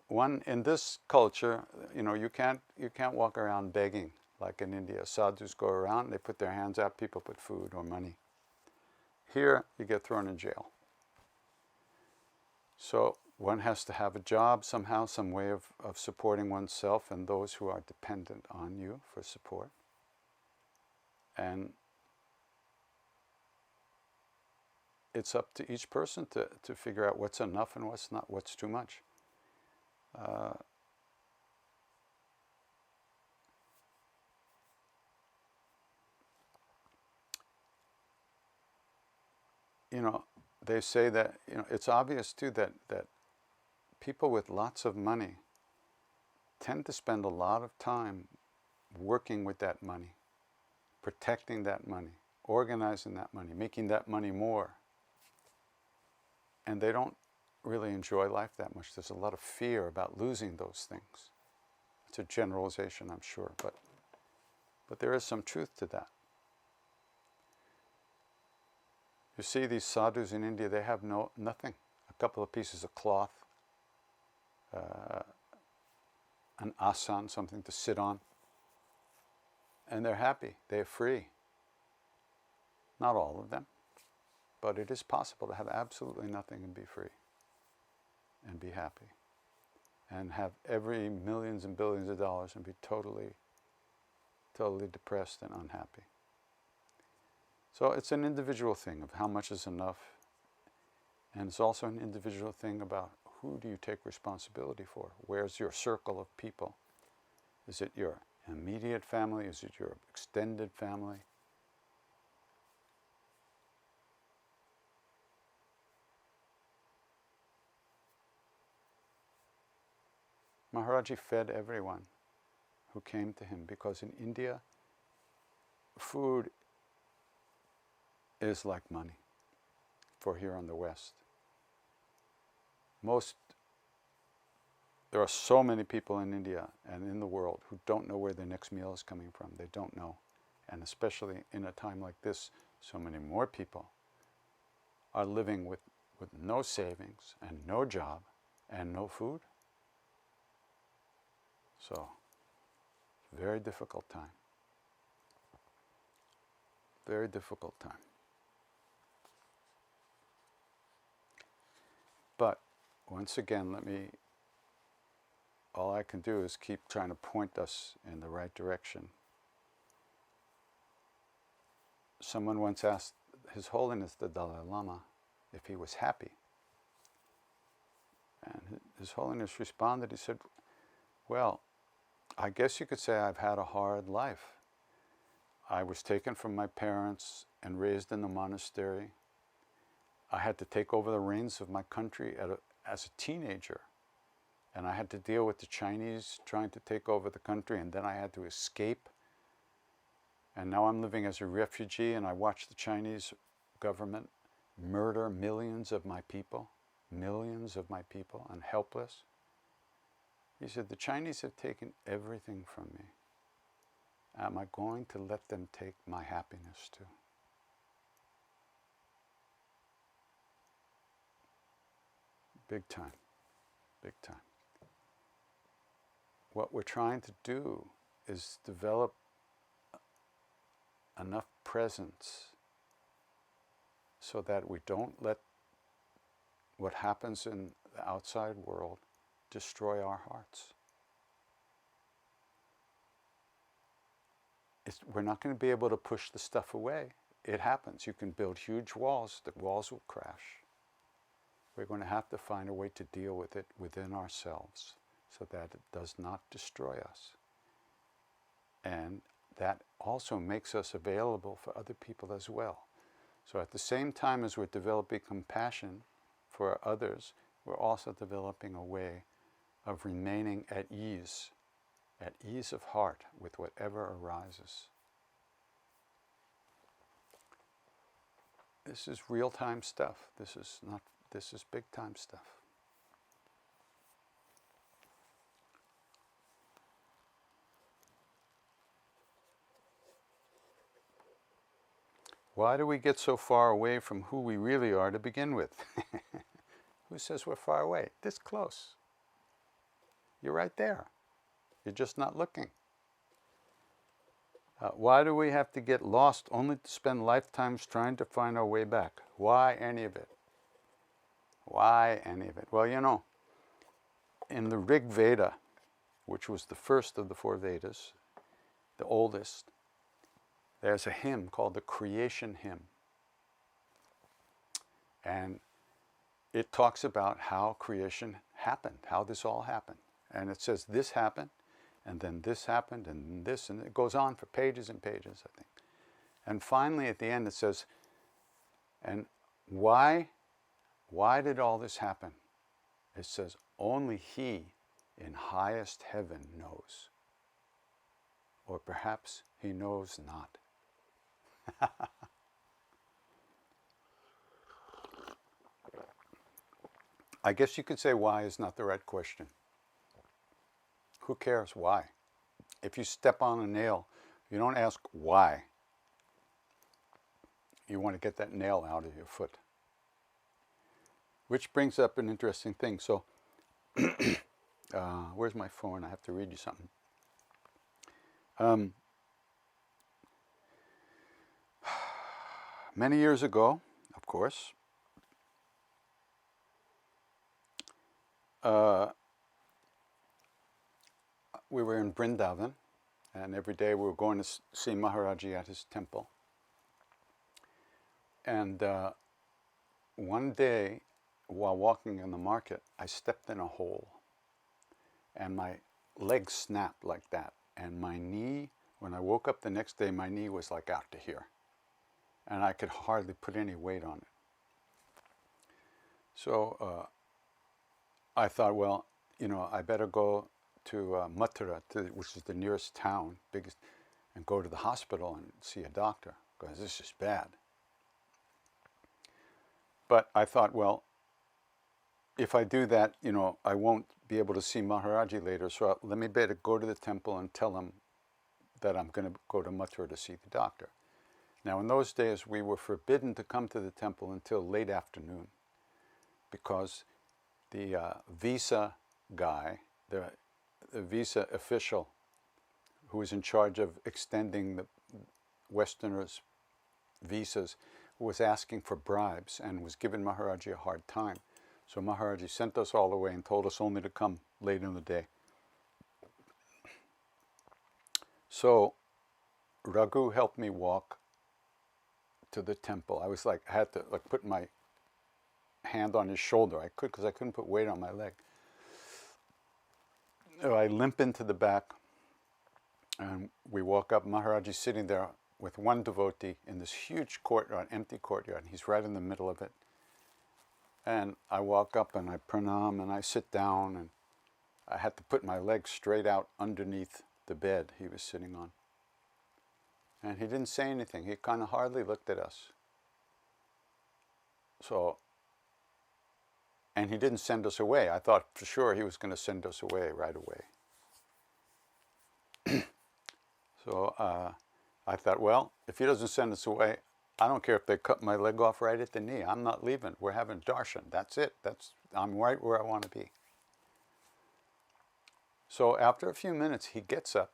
One, in this culture, you can't walk around begging like in India. Sadhus go around, they put their hands out, people put food or money. Here, you get thrown in jail. So one has to have a job somehow, some way of supporting oneself and those who are dependent on you for support. And it's up to each person to figure out what's enough and what's not, what's too much. They say that, it's obvious too that people with lots of money tend to spend a lot of time working with that money, protecting that money, organizing that money, making that money more. And they don't really enjoy life that much. There's a lot of fear about losing those things. It's a generalization, I'm sure, but there is some truth to that. You see these sadhus in India, they have nothing. A couple of pieces of cloth, an asan, something to sit on, and they're happy, they're free. Not all of them, but it is possible to have absolutely nothing and be free and be happy and have every millions and billions of dollars and be totally depressed and unhappy. So it's an individual thing of how much is enough, and it's also an individual thing about who do you take responsibility for? Where's your circle of people? Is it your immediate family? Is it your extended family? Maharaji fed everyone who came to him because in India, food is like money for here on the West. There are so many people in India and in the world who don't know where their next meal is coming from. They don't know. And especially in a time like this, so many more people are living with no savings and no job and no food. So, very difficult time. Very difficult time. But once again, all I can do is keep trying to point us in the right direction. Someone once asked His Holiness the Dalai Lama if he was happy. And His Holiness responded, he said, well, I guess you could say I've had a hard life. I was taken from my parents and raised in the monastery. I had to take over the reins of my country as a teenager. And I had to deal with the Chinese trying to take over the country, and then I had to escape. And now I'm living as a refugee, and I watch the Chinese government murder millions of my people, and helpless. He said, the Chinese have taken everything from me. Am I going to let them take my happiness too? Big time, big time. What we're trying to do is develop enough presence so that we don't let what happens in the outside world destroy our hearts. We're not going to be able to push the stuff away. It happens. You can build huge walls. The walls will crash. We're going to have to find a way to deal with it within ourselves so that it does not destroy us. And that also makes us available for other people as well. So at the same time as we're developing compassion for others, we're also developing a way of remaining at ease of heart with whatever arises. This is real-time stuff. This is big-time stuff. Why do we get so far away from who we really are to begin with? Who says we're far away? This close. You're right there. You're just not looking. Why do we have to get lost only to spend lifetimes trying to find our way back? Why any of it? Why any of it? Well, you know, in the Rig Veda, which was the first of the 4 Vedas, the oldest, there's a hymn called the Creation Hymn. And it talks about how creation happened, how this all happened. And it says this happened, and then this happened, and this, and it goes on for pages and pages, I think. And finally, at the end, it says, and why did all this happen? It says, only He in highest heaven knows. Or perhaps He knows not. I guess you could say why is not the right question. Who cares why? If you step on a nail, you don't ask why. You want to get that nail out of your foot. Which brings up an interesting thing. So, where's my phone? I have to read you something. Many years ago, of course, we were in Vrindavan, and every day we were going to see Maharaji at his temple. And one day, while walking in the market, I stepped in a hole, and my leg snapped like that. And my knee, when I woke up the next day, my knee was like out to here. And I could hardly put any weight on it. So I thought, well, you know, I better go to Mathura, which is the nearest town, biggest, and go to the hospital and see a doctor, because this is bad. But I thought, well, if I do that, you know, I won't be able to see Maharaji later, so let me better go to the temple and tell him that I'm going to go to Mathura to see the doctor. Now, in those days, we were forbidden to come to the temple until late afternoon, because the visa guy, the visa official who was in charge of extending the Westerners' visas, was asking for bribes and was giving Maharaji a hard time. So Maharaji sent us all away and told us only to come late in the day. So Raghu helped me walk to the temple. I was like, I had to put my hand on his shoulder. I could, because I couldn't put weight on my leg. So I limp into the back, and we walk up. Maharaji's sitting there with one devotee in this huge courtyard, empty courtyard. He's right in the middle of it. And I walk up and I pranam and I sit down, and I had to put my legs straight out underneath the bed he was sitting on. And he didn't say anything. He kind of hardly looked at us. So, and he didn't send us away. I thought for sure he was going to send us away right away. So I thought, well, if he doesn't send us away, I don't care if they cut my leg off right at the knee. I'm not leaving. We're having darshan. That's it. I'm right where I want to be. So after a few minutes, he gets up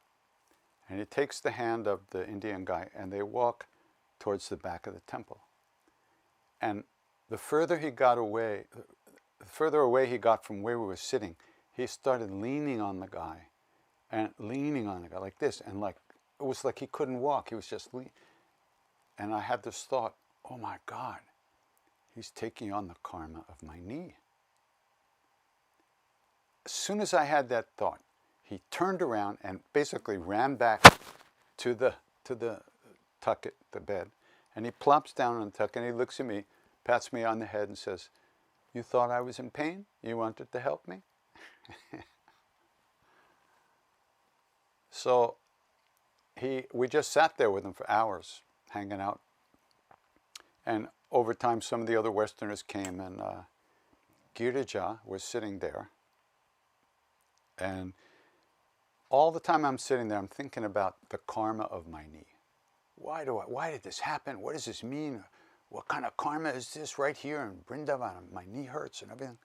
and he takes the hand of the Indian guy, and they walk towards the back of the temple. And the further he got away, further away he got from where we were sitting, he started leaning on the guy, and leaning on the guy like this, and like it was like he couldn't walk. He was just and I had this thought, oh my God, he's taking on the karma of my knee. As soon as I had that thought, he turned around and basically ran back to the tucket, the bed, and he plops down on the tucket, and he looks at me, pats me on the head, and says, "You thought I was in pain? You wanted to help me?" So we just sat there with him for hours, hanging out. And over time, some of the other Westerners came, and Girija was sitting there. And all the time I'm sitting there, I'm thinking about the karma of my knee. Why did this happen? What does this mean? What kind of karma is this right here in Vrindavan? My knee hurts and everything.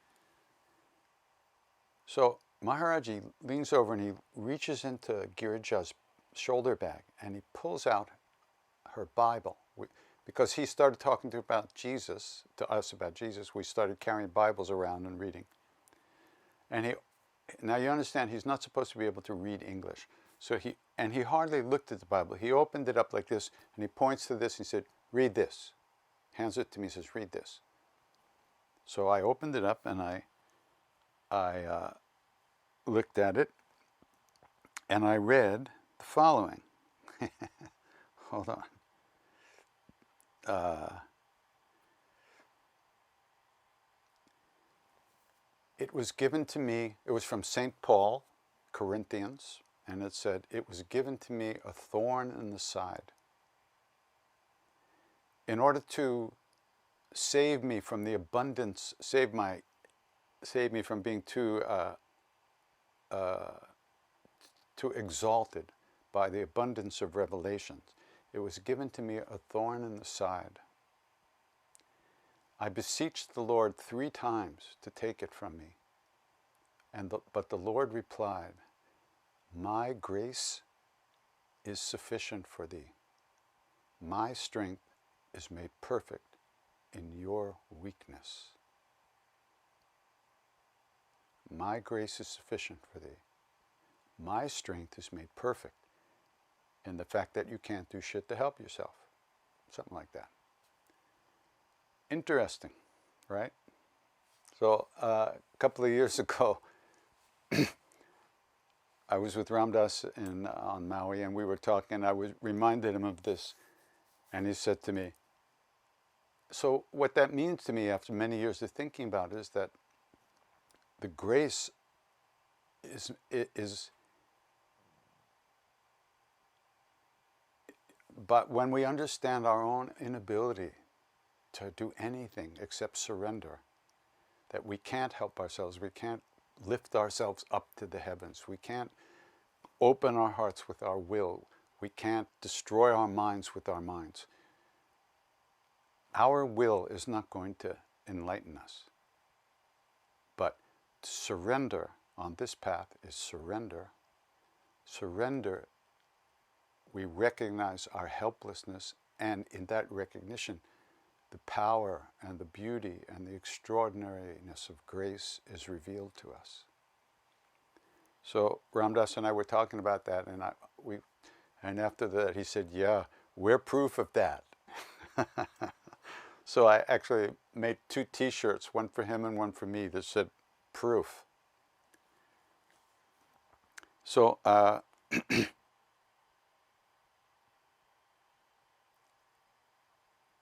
So Maharaji leans over and he reaches into Girija's shoulder bag and he pulls out her Bible. Because he started talking to us about Jesus, we started carrying Bibles around and reading. And now you understand, he's not supposed to be able to read English. So he hardly looked at the Bible. He opened it up like this, and he points to this, and he said, "Read this." Hands it to me, says, "Read this." So I opened it up, and I looked at it, and I read the following. Hold on. It was given to me, it was from St. Paul, Corinthians, and it said, "It was given to me a thorn in the side, in order to save me from the abundance, save me from being too exalted by the abundance of revelations. It was given to me a thorn in the side. I beseeched the Lord 3 times to take it from me. But the Lord replied, 'My grace is sufficient for thee. My strength is made perfect in your weakness.' My grace is sufficient for thee. My strength is made perfect in the fact that you can't do shit to help yourself." Something like that. Interesting, right? So a couple of years ago, I was with Ramdas on Maui, and we were talking. I reminded him of this, and he said to me, "So what that means to me after many years of thinking about it is that the grace is but when we understand our own inability to do anything except surrender, that we can't help ourselves, we can't lift ourselves up to the heavens, we can't open our hearts with our will, we can't destroy our minds with our minds. Our will is not going to enlighten us. But surrender on this path is surrender. Surrender, we recognize our helplessness, and in that recognition, the power and the beauty and the extraordinariness of grace is revealed to us. So Ramdas and I were talking about that, and after that he said, "Yeah, we're proof of that." So I actually made 2 T-shirts, one for him and one for me, that said "Proof." So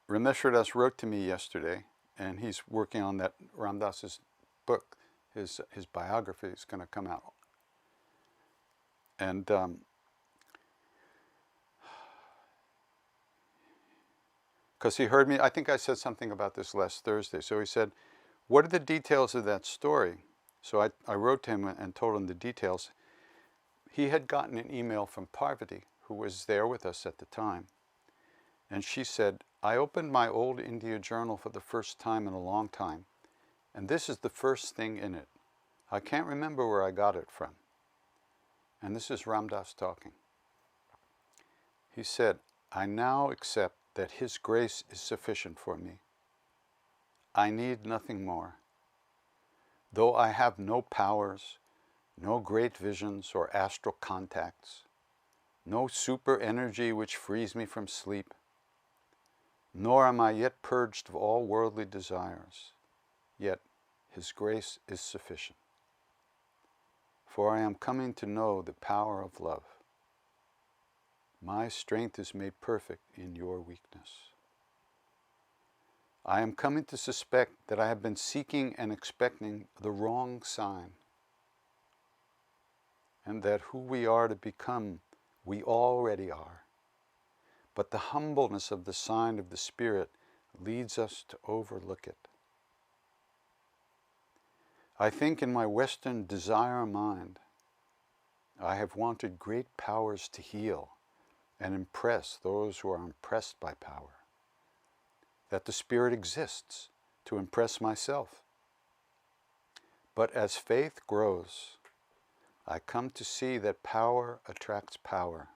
Rameshwar wrote to me yesterday, and he's working on that Ramdas's book. His biography is going to come out. And because he heard me, I think I said something about this last Thursday. So he said, "What are the details of that story?" So I wrote to him and told him the details. He had gotten an email from Parvati, who was there with us at the time. And she said, "I opened my old India journal for the first time in a long time, and this is the first thing in it. I can't remember where I got it from." And this is Ramdas talking. He said, "I now accept that His grace is sufficient for me. I need nothing more. Though I have no powers, no great visions or astral contacts, no super energy which frees me from sleep, nor am I yet purged of all worldly desires, yet His grace is sufficient. For I am coming to know the power of love. My strength is made perfect in your weakness. I am coming to suspect that I have been seeking and expecting the wrong sign, and that who we are to become, we already are. But the humbleness of the sign of the Spirit leads us to overlook it. I think in my Western desire mind, I have wanted great powers to heal and impress those who are impressed by power, that the Spirit exists to impress myself. But as faith grows, I come to see that power attracts power,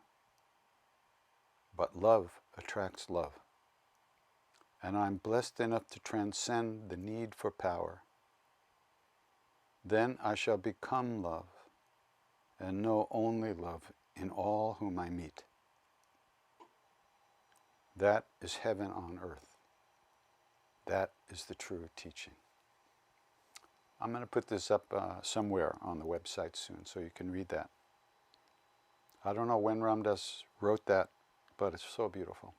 but love attracts love. And I'm blessed enough to transcend the need for power. Then I shall become love and know only love in all whom I meet. That is heaven on earth. That is the true teaching. I'm going to put this up somewhere on the website soon so you can read that. I don't know when Ram Dass wrote that, but it's so beautiful.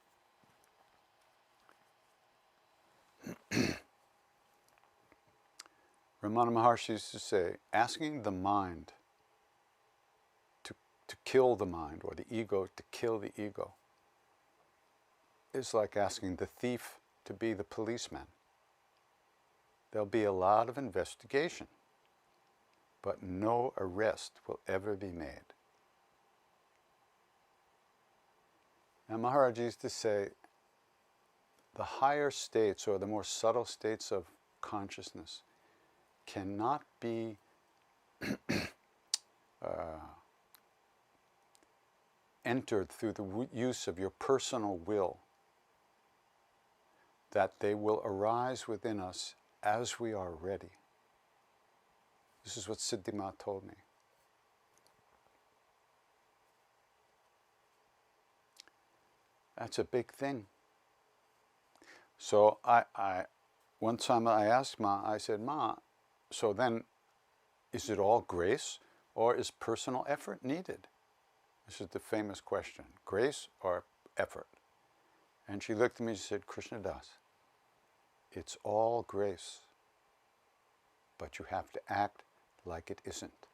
Ramana Maharshi used to say, asking the mind to kill the mind, or the ego to kill the ego, is like asking the thief to be the policeman. There'll be a lot of investigation, but no arrest will ever be made. And Maharaj used to say, the higher states, or the more subtle states of consciousness, cannot be entered through the use of your personal will, that they will arise within us as we are ready. This is what Siddhima told me. That's a big thing. So one time I asked Ma, I said, Ma, so then is it all grace, or is personal effort needed? This is the famous question, grace or effort? And she looked at me and said, Krishna Das, it's all grace, but you have to act like it isn't.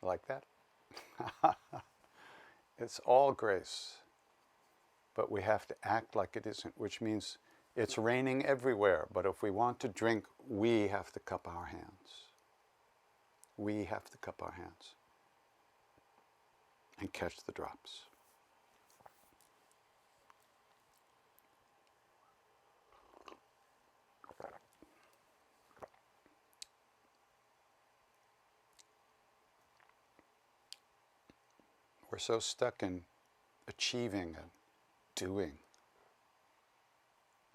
Like that? It's all grace, but we have to act like it isn't, which means it's raining everywhere, but if we want to drink, we have to cup our hands. We have to cup our hands and catch the drops. We're so stuck in achieving and doing.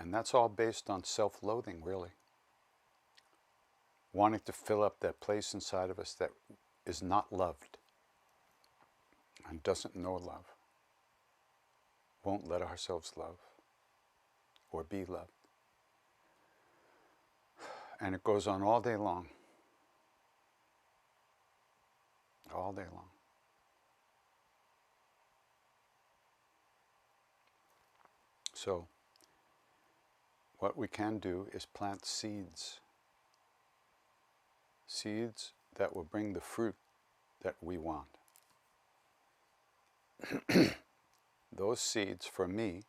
And that's all based on self-loathing, really. Wanting to fill up that place inside of us that is not loved and doesn't know love. Won't let ourselves love or be loved. And it goes on all day long. All day long. So, what we can do is plant seeds. Seeds that will bring the fruit that we want. Those seeds, for me,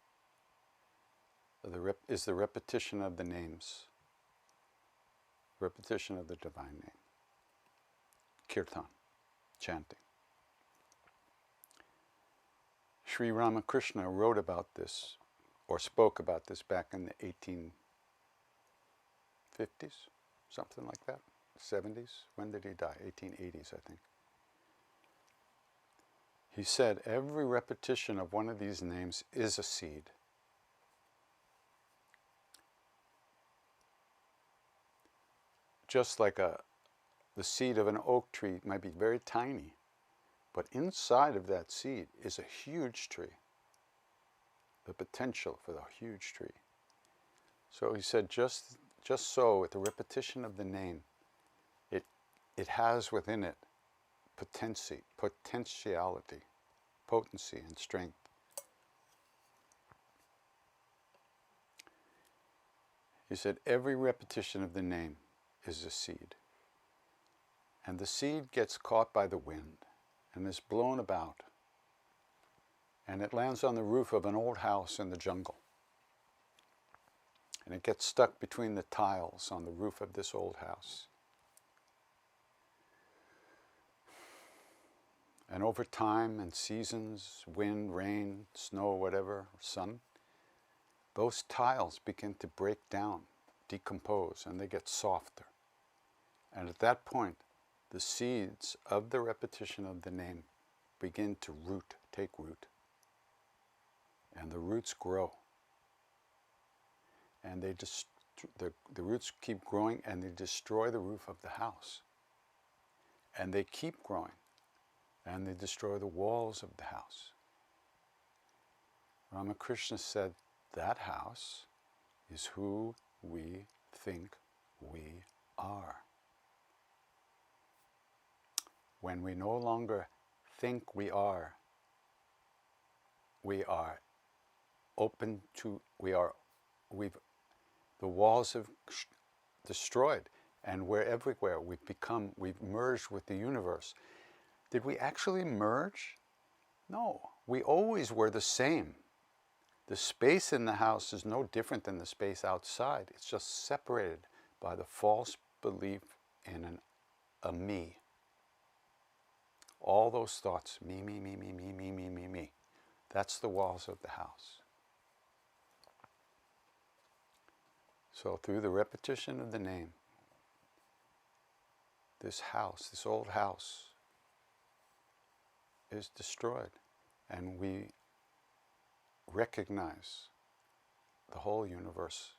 is the repetition of the names. Repetition of the divine name. Kirtan, chanting. Sri Ramakrishna wrote about this, or spoke about this back in the 1850s, something like that, 70s. When did he die? 1880s, I think. He said every repetition of one of these names is a seed. just like the seed of an oak tree might be very tiny, but inside of that seed is a huge tree, the potential for the huge tree. So he said, just so with the repetition of the name, it has within it potentiality, potency, and strength. He said, every repetition of the name is a seed. And the seed gets caught by the wind and is blown about. And it lands on the roof of an old house in the jungle. And it gets stuck between the tiles on the roof of this old house. And over time and seasons, wind, rain, snow, whatever, sun, those tiles begin to break down, decompose, and they get softer. And at that point, the seeds of the repetition of the name begin to take root. And the roots grow. And the roots keep growing and they destroy the roof of the house. And they keep growing and they destroy the walls of the house. Ramakrishna said, that house is who we think we are. When we no longer think we are open to, the walls have destroyed, and we're everywhere. We've merged with the universe. Did we actually merge? No, we always were the same. The space in the house is no different than the space outside. It's just separated by the false belief in a me. All those thoughts, me, me, me, me, me, me, me, me, me. That's the walls of the house. So through the repetition of the name, this house, this old house, is destroyed. And we recognize the whole universe.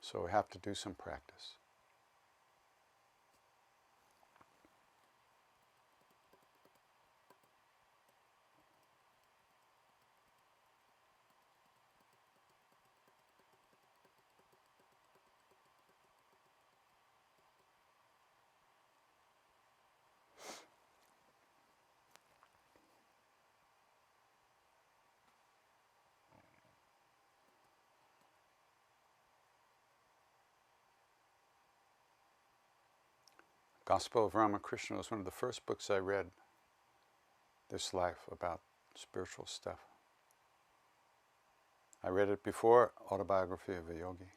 So we have to do some practice. Gospel of Ramakrishna was one of the first books I read this life about spiritual stuff. I read it before Autobiography of a Yogi.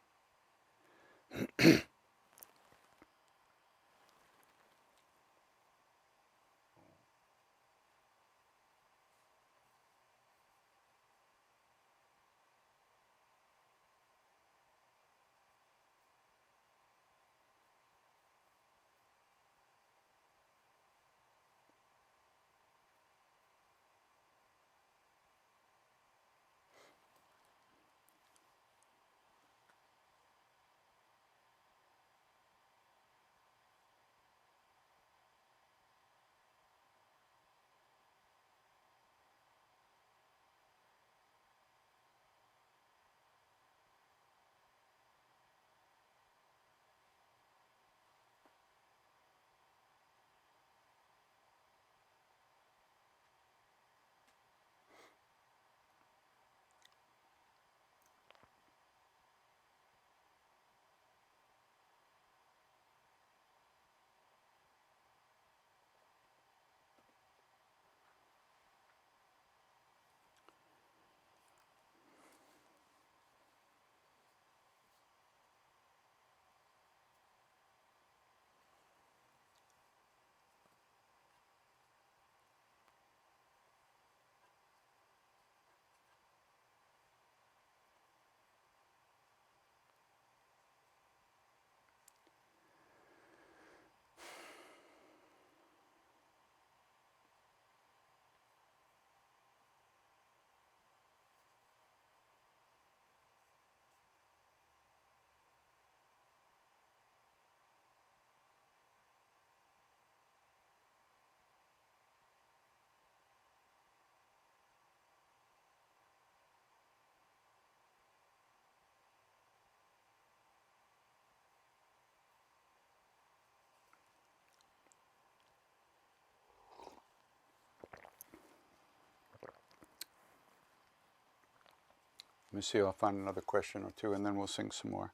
Let me see, I'll find another question or two and then we'll sing some more.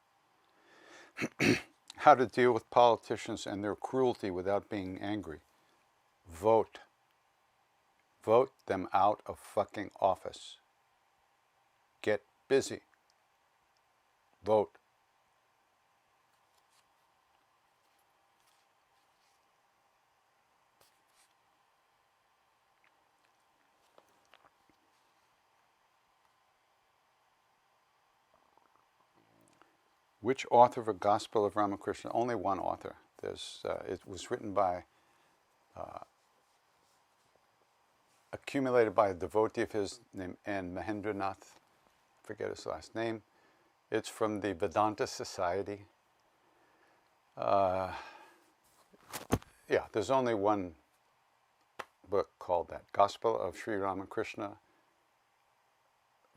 How to deal with politicians and their cruelty without being angry. Vote. Vote them out of fucking office. Get busy. Vote. Which author of a Gospel of Ramakrishna? Only one author. It was written by, accumulated by a devotee of his named N. Mahendranath. I forget his last name. It's from the Vedanta Society. Yeah, there's only one book called that, Gospel of Sri Ramakrishna,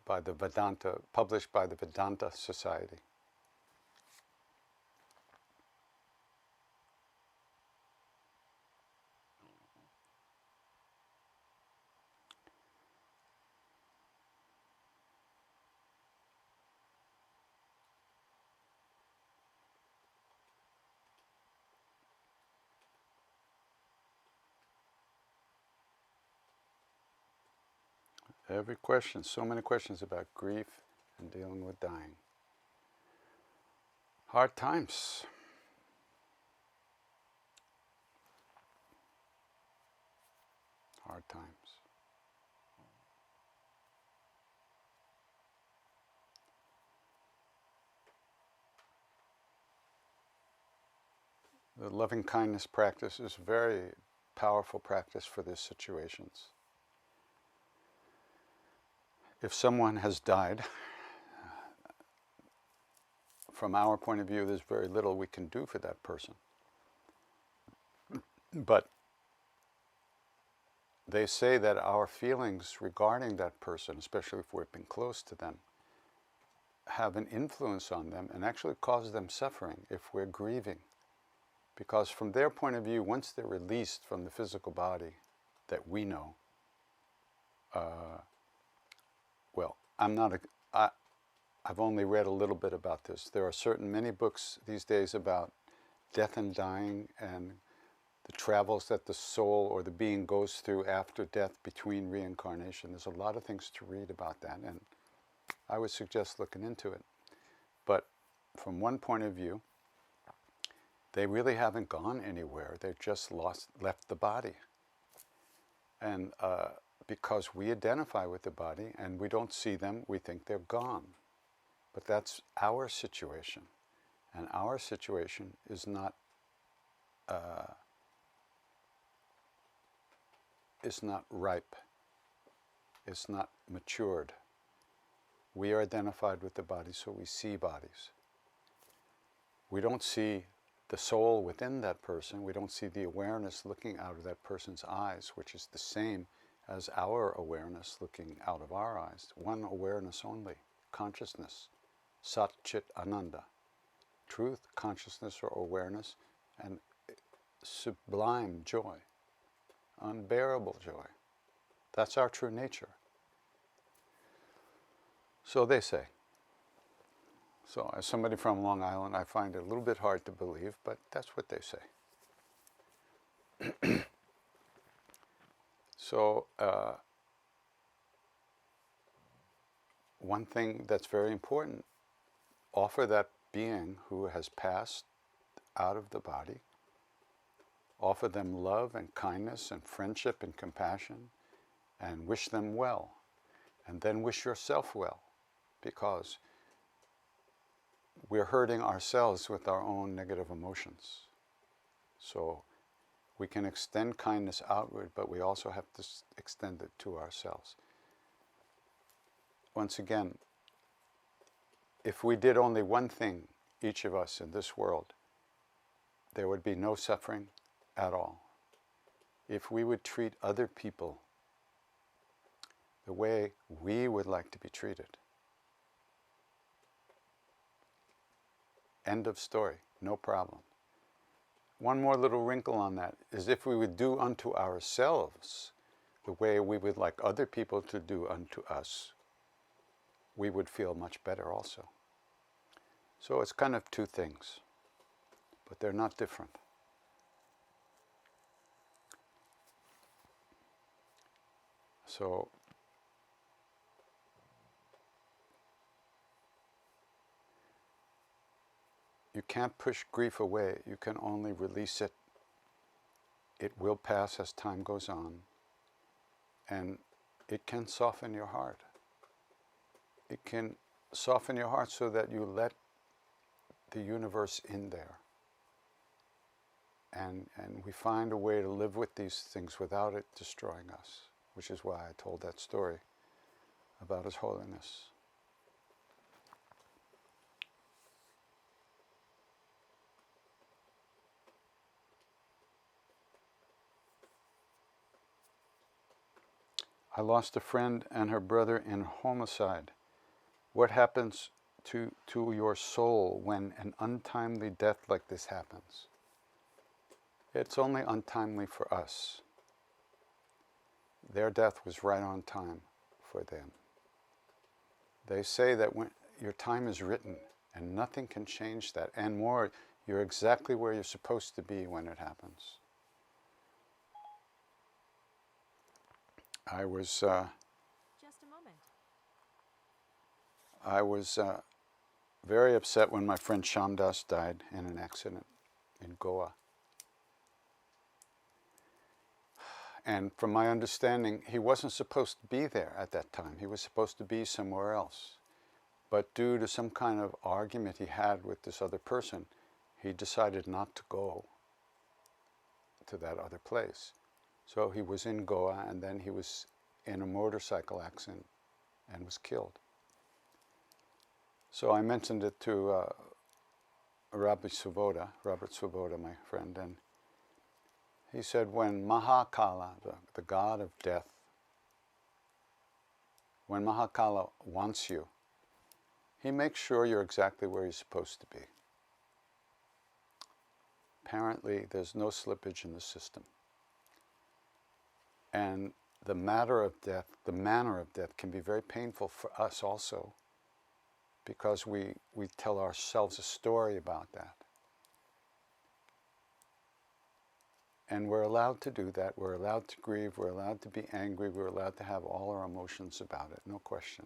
by the Vedanta, published by the Vedanta Society. Every question, so many questions about grief and dealing with dying. Hard times. Hard times. The loving kindness practice is a very powerful practice for these situations. If someone has died, from our point of view, there's very little we can do for that person. But they say that our feelings regarding that person, especially if we've been close to them, have an influence on them and actually cause them suffering if we're grieving. Because from their point of view, once they're released from the physical body that we know, I've only read a little bit about this. There are many books these days about death and dying and the travels that the soul or the being goes through after death between reincarnation. There's a lot of things to read about that, and I would suggest looking into it. But from one point of view, they really haven't gone anywhere. They've just left the body. And because we identify with the body and we don't see them, we think they're gone. But that's our situation. And our situation is not ripe. It's not matured. We are identified with the body, so we see bodies. We don't see the soul within that person. We don't see the awareness looking out of that person's eyes, which is the same as our awareness looking out of our eyes. One awareness only, consciousness, Sat Chit Ananda. Truth, consciousness, or awareness, and sublime joy, unbearable joy. That's our true nature. So they say. So as somebody from Long Island, I find it a little bit hard to believe, but that's what they say. So one thing that's very important, offer that being who has passed out of the body, offer them love and kindness and friendship and compassion, and wish them well. And then wish yourself well, because we're hurting ourselves with our own negative emotions. So we can extend kindness outward, but we also have to extend it to ourselves. Once again, if we did only one thing, each of us in this world, there would be no suffering at all. If we would treat other people the way we would like to be treated. End of story, no problem. One more little wrinkle on that is if we would do unto ourselves the way we would like other people to do unto us, we would feel much better also. So it's kind of two things, but they're not different. So you can't push grief away, you can only release it. It will pass as time goes on, and it can soften your heart. It can soften your heart so that you let the universe in there. And we find a way to live with these things without it destroying us, which is why I told that story about His Holiness. I lost a friend and her brother in homicide. What happens to your soul when an untimely death like this happens? It's only untimely for us. Their death was right on time for them. They say that when your time is written and nothing can change that, and more, you're exactly where you're supposed to be when it happens. I was Just a moment. I was very upset when my friend Shamdas died in an accident in Goa. And from my understanding, he wasn't supposed to be there at that time. He was supposed to be somewhere else. But due to some kind of argument he had with this other person, he decided not to go to that other place. So he was in Goa, and then he was in a motorcycle accident and was killed. So I mentioned it to Robert Svoboda, my friend, and he said when Mahakala, the god of death, when Mahakala wants you, he makes sure you're exactly where you're supposed to be. Apparently, there's no slippage in the system. And the manner of death can be very painful for us also, because we tell ourselves a story about that. And we're allowed to do that. We're allowed to grieve. We're allowed to be angry. We're allowed to have all our emotions about it, no question.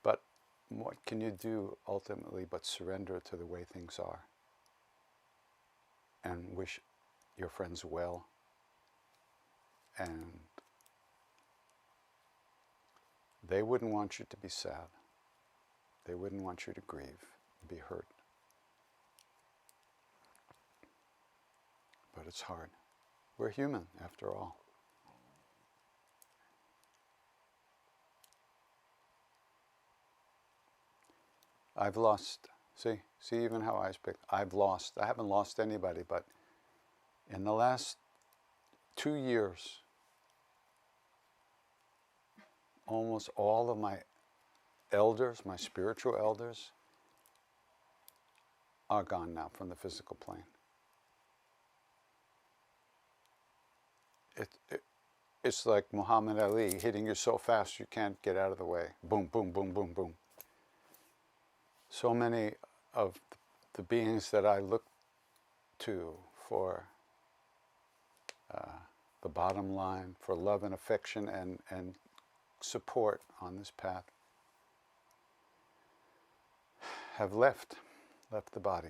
But what can you do ultimately but surrender to the way things are and wish your friends well, and they wouldn't want you to be sad. They wouldn't want you to grieve, be hurt. But it's hard. We're human, after all. I've lost, see even how I speak. I haven't lost anybody, but in the last 2 years, almost all of my elders, my spiritual elders, are gone now from the physical plane. It's like Muhammad Ali hitting you so fast you can't get out of the way. Boom, boom, boom, boom, boom. So many of the beings that I look to for the bottom line, for love and affection and support on this path, have left the body.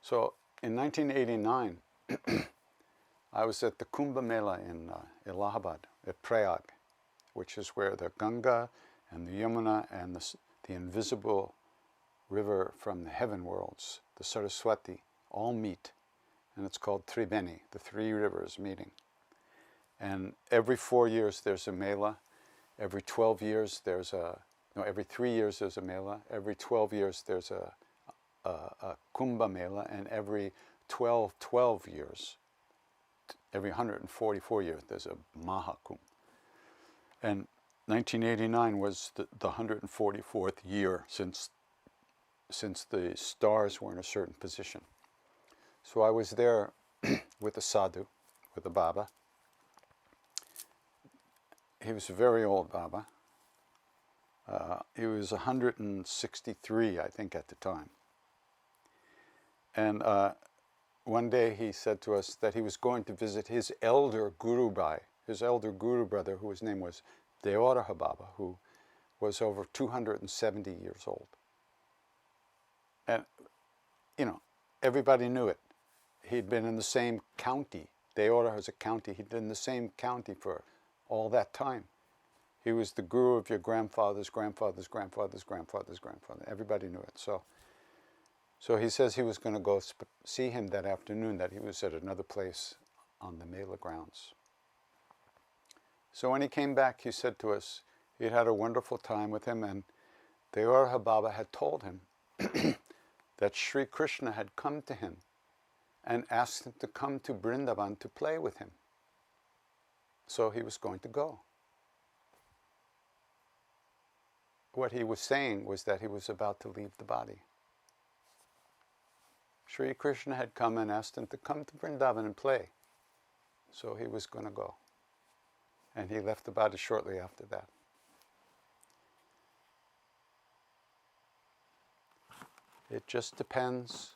So in 1989, I was at the Kumbh Mela in Allahabad, at Prayag, which is where the Ganga and the Yamuna and the invisible river from the heaven worlds, the Saraswati, all meet. And it's called Tribeni, the three rivers meeting. And every 4 years there's a Mela. Every 12 years there's every 3 years there's a Mela. Every 12 years there's a Kumbh Mela. And every 12 years, every 144 years, there's a Mahakumbh. And 1989 was the 144th year since the stars were in a certain position. So I was there with a sadhu, with a Baba, he was a very old Baba. He was 163, I think, at the time. And one day he said to us that he was going to visit his elder Guru Bhai, his elder Guru brother, whose name was Deoraha Baba, who was over 270 years old. And, you know, everybody knew it. He'd been in the same county. Deoraha is a county. He'd been in the same county for all that time. He was the guru of your grandfather's grandfather's grandfather's grandfather's grandfather. Everybody knew it. So he says he was going to go see him that afternoon, that he was at another place on the Mela grounds. So when he came back, he said to us, he'd had a wonderful time with him, and Deoraha Baba had told him that Sri Krishna had come to him and asked him to come to Vrindavan to play with him. So he was going to go. What he was saying was that he was about to leave the body. Sri Krishna had come and asked him to come to Vrindavan and play. So he was going to go. And he left the body shortly after that. It just depends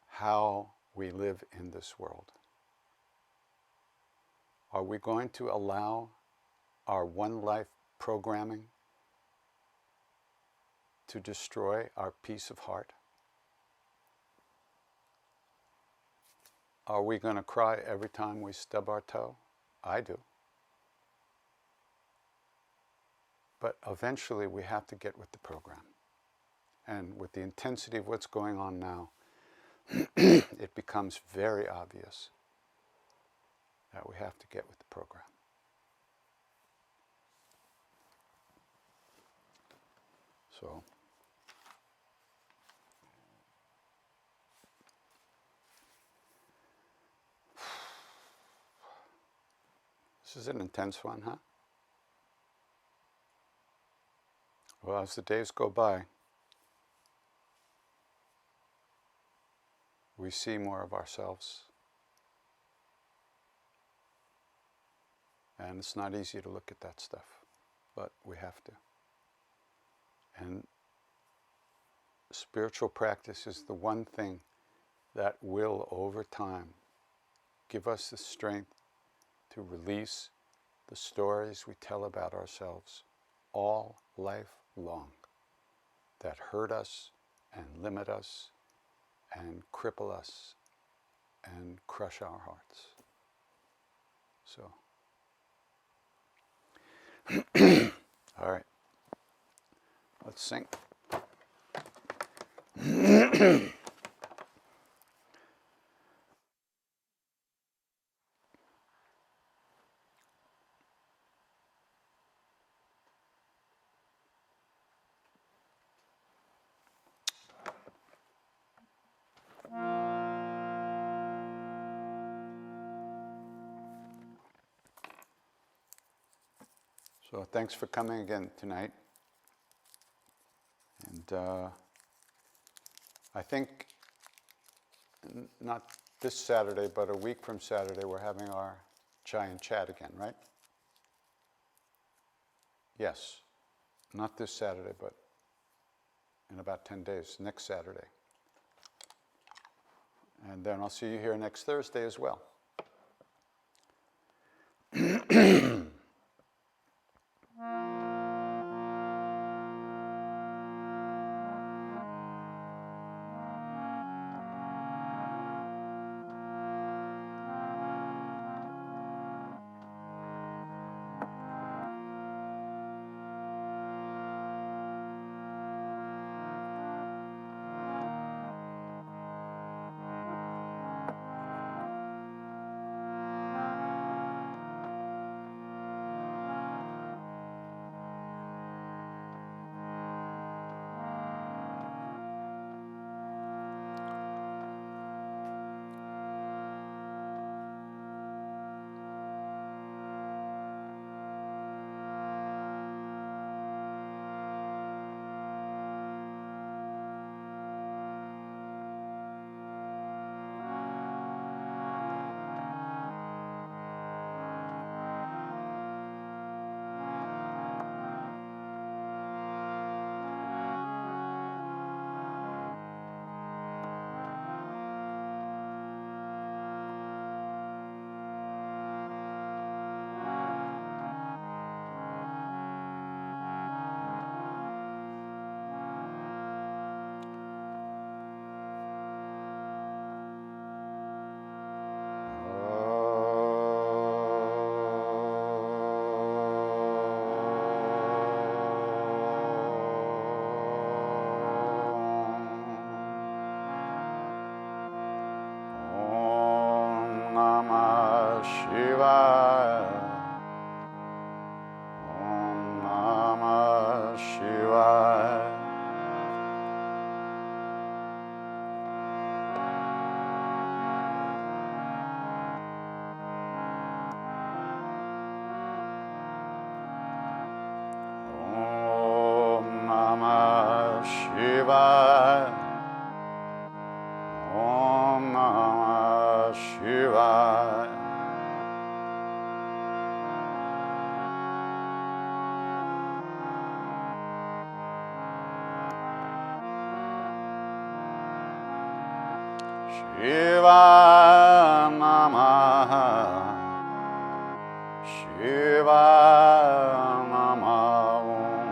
how we live in this world. Are we going to allow our one life programming to destroy our peace of heart? Are we going to cry every time we stub our toe? I do. But eventually we have to get with the program. And with the intensity of what's going on now, it becomes very obvious that we have to get with the program. So, this is an intense one, huh? Well, as the days go by, we see more of ourselves. And it's not easy to look at that stuff, but we have to. And spiritual practice is the one thing that will, over time, give us the strength to release the stories we tell about ourselves all life long that hurt us and limit us and cripple us and crush our hearts. So, all right, let's sing. So thanks for coming again tonight. And I think not this Saturday, but a week from Saturday, we're having our chai and chat again, right? Yes. Not this Saturday, but in about 10 days, next Saturday. And then I'll see you here next Thursday as well. Shivaya. Om Namah Shivaya. Om Namah Shivaya. Om Namah Shivaya. Shivaya Namaha. Shivaya Namaha.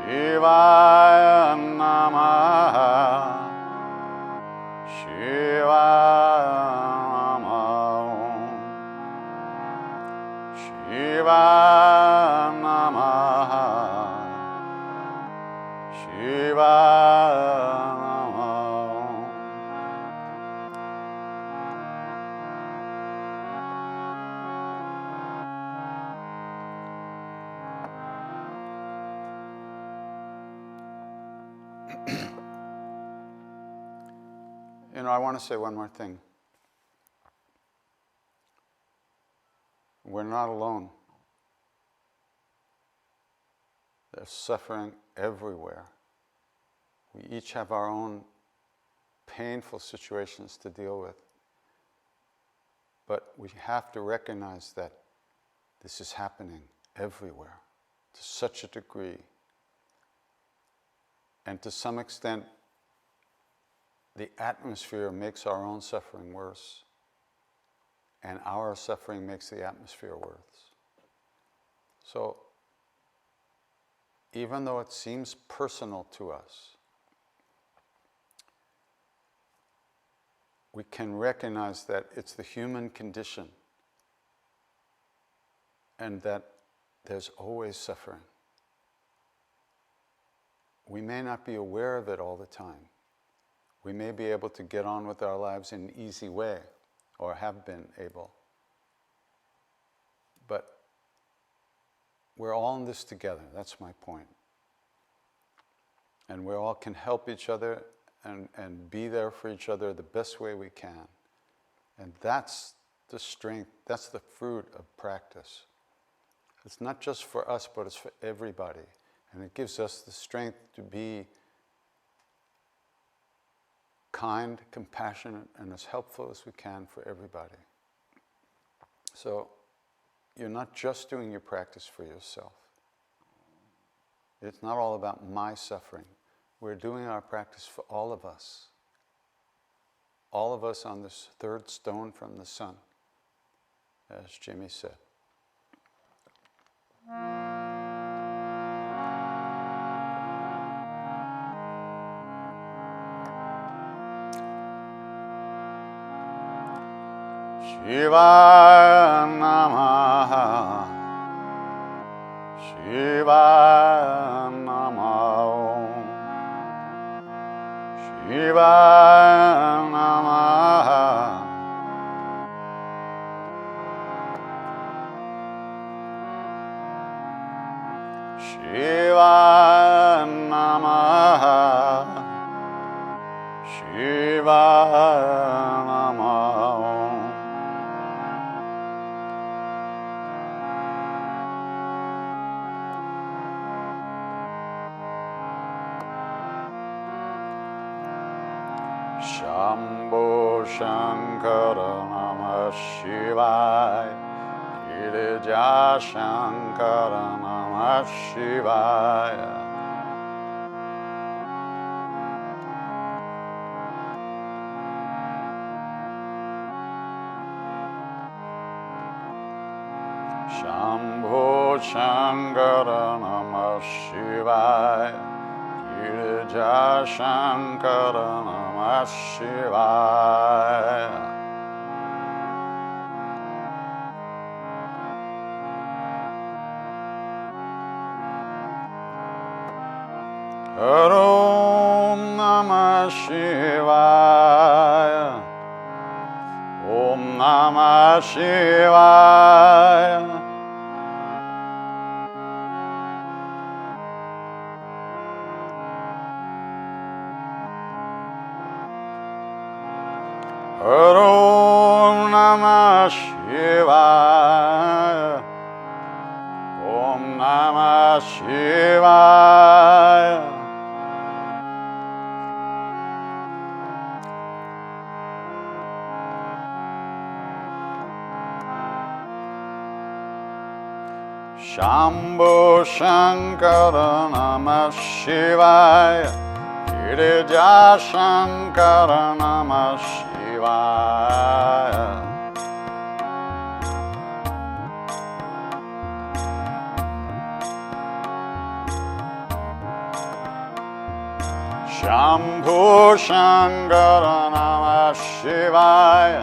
Shivaya Namaha. Shivaya Namaha. Shivaya Namaha. Shivaya Namaha. You know, I want to say one more thing. We're not alone. There's suffering everywhere. We each have our own painful situations to deal with. But we have to recognize that this is happening everywhere to such a degree. And to some extent, the atmosphere makes our own suffering worse. And our suffering makes the atmosphere worse. So, even though it seems personal to us, we can recognize that it's the human condition and that there's always suffering. We may not be aware of it all the time. We may be able to get on with our lives in an easy way, or have been able. But we're all in this together, that's my point. And we all can help each other and be there for each other the best way we can. And that's the strength, that's the fruit of practice. It's not just for us, but it's for everybody. And it gives us the strength to be kind, compassionate, and as helpful as we can for everybody. So, you're not just doing your practice for yourself. It's not all about my suffering. We're doing our practice for all of us. All of us on this third stone from the sun, as Jimmy said. Shivaya Namaha. Shivaya Namaha. Shivaya Namaha. Shivaya Namaha. Shivaya Namaha. Shambho Shankara Namah Shivaya. Girija Shankara Namah Shivaya. Shambho Shankara Namah Shivaya. Girija Shankara Namah Shivaya. Om Namah Shivaya. Om Namah Namah Shivaya. Om Namah Shivaya. Om Namah Shivaya. Shambho Shankara Namah Shivaya. Girija Shankara Namah Shivaya. Shambho Shankara Namah Shivaya.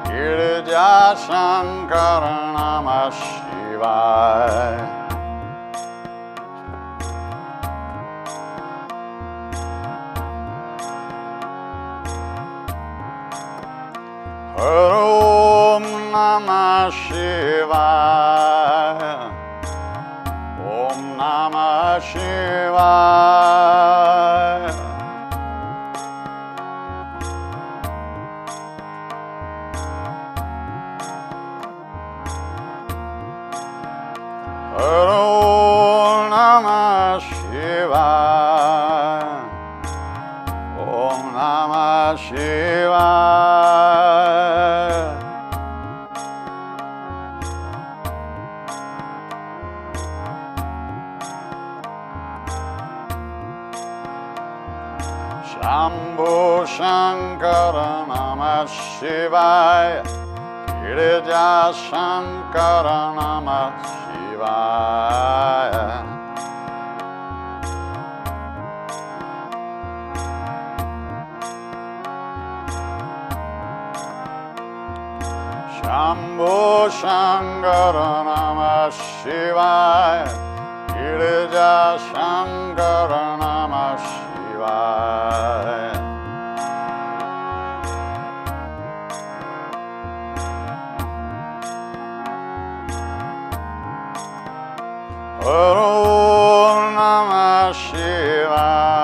Girija Shankara Namah Shivaya. Om Namah Shivaya. Om Namah Shivaya. Om Namah Shivaya. Om Namah Shivaya. Shambho Shankara Namah Shivaya. Girija Shankara Namah Shivaya. Shambho Shankara Namah Shivaya. Girija Shankara Namah Shivaya. Om Namah Shivaya.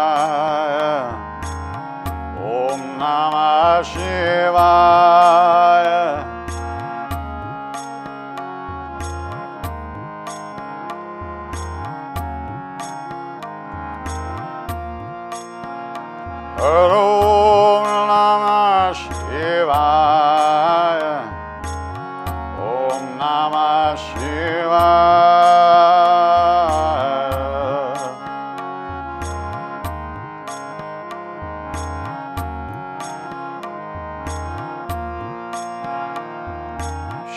Om Namah Shivaya. Om Namah Shivaya. Om Namah Shivaya.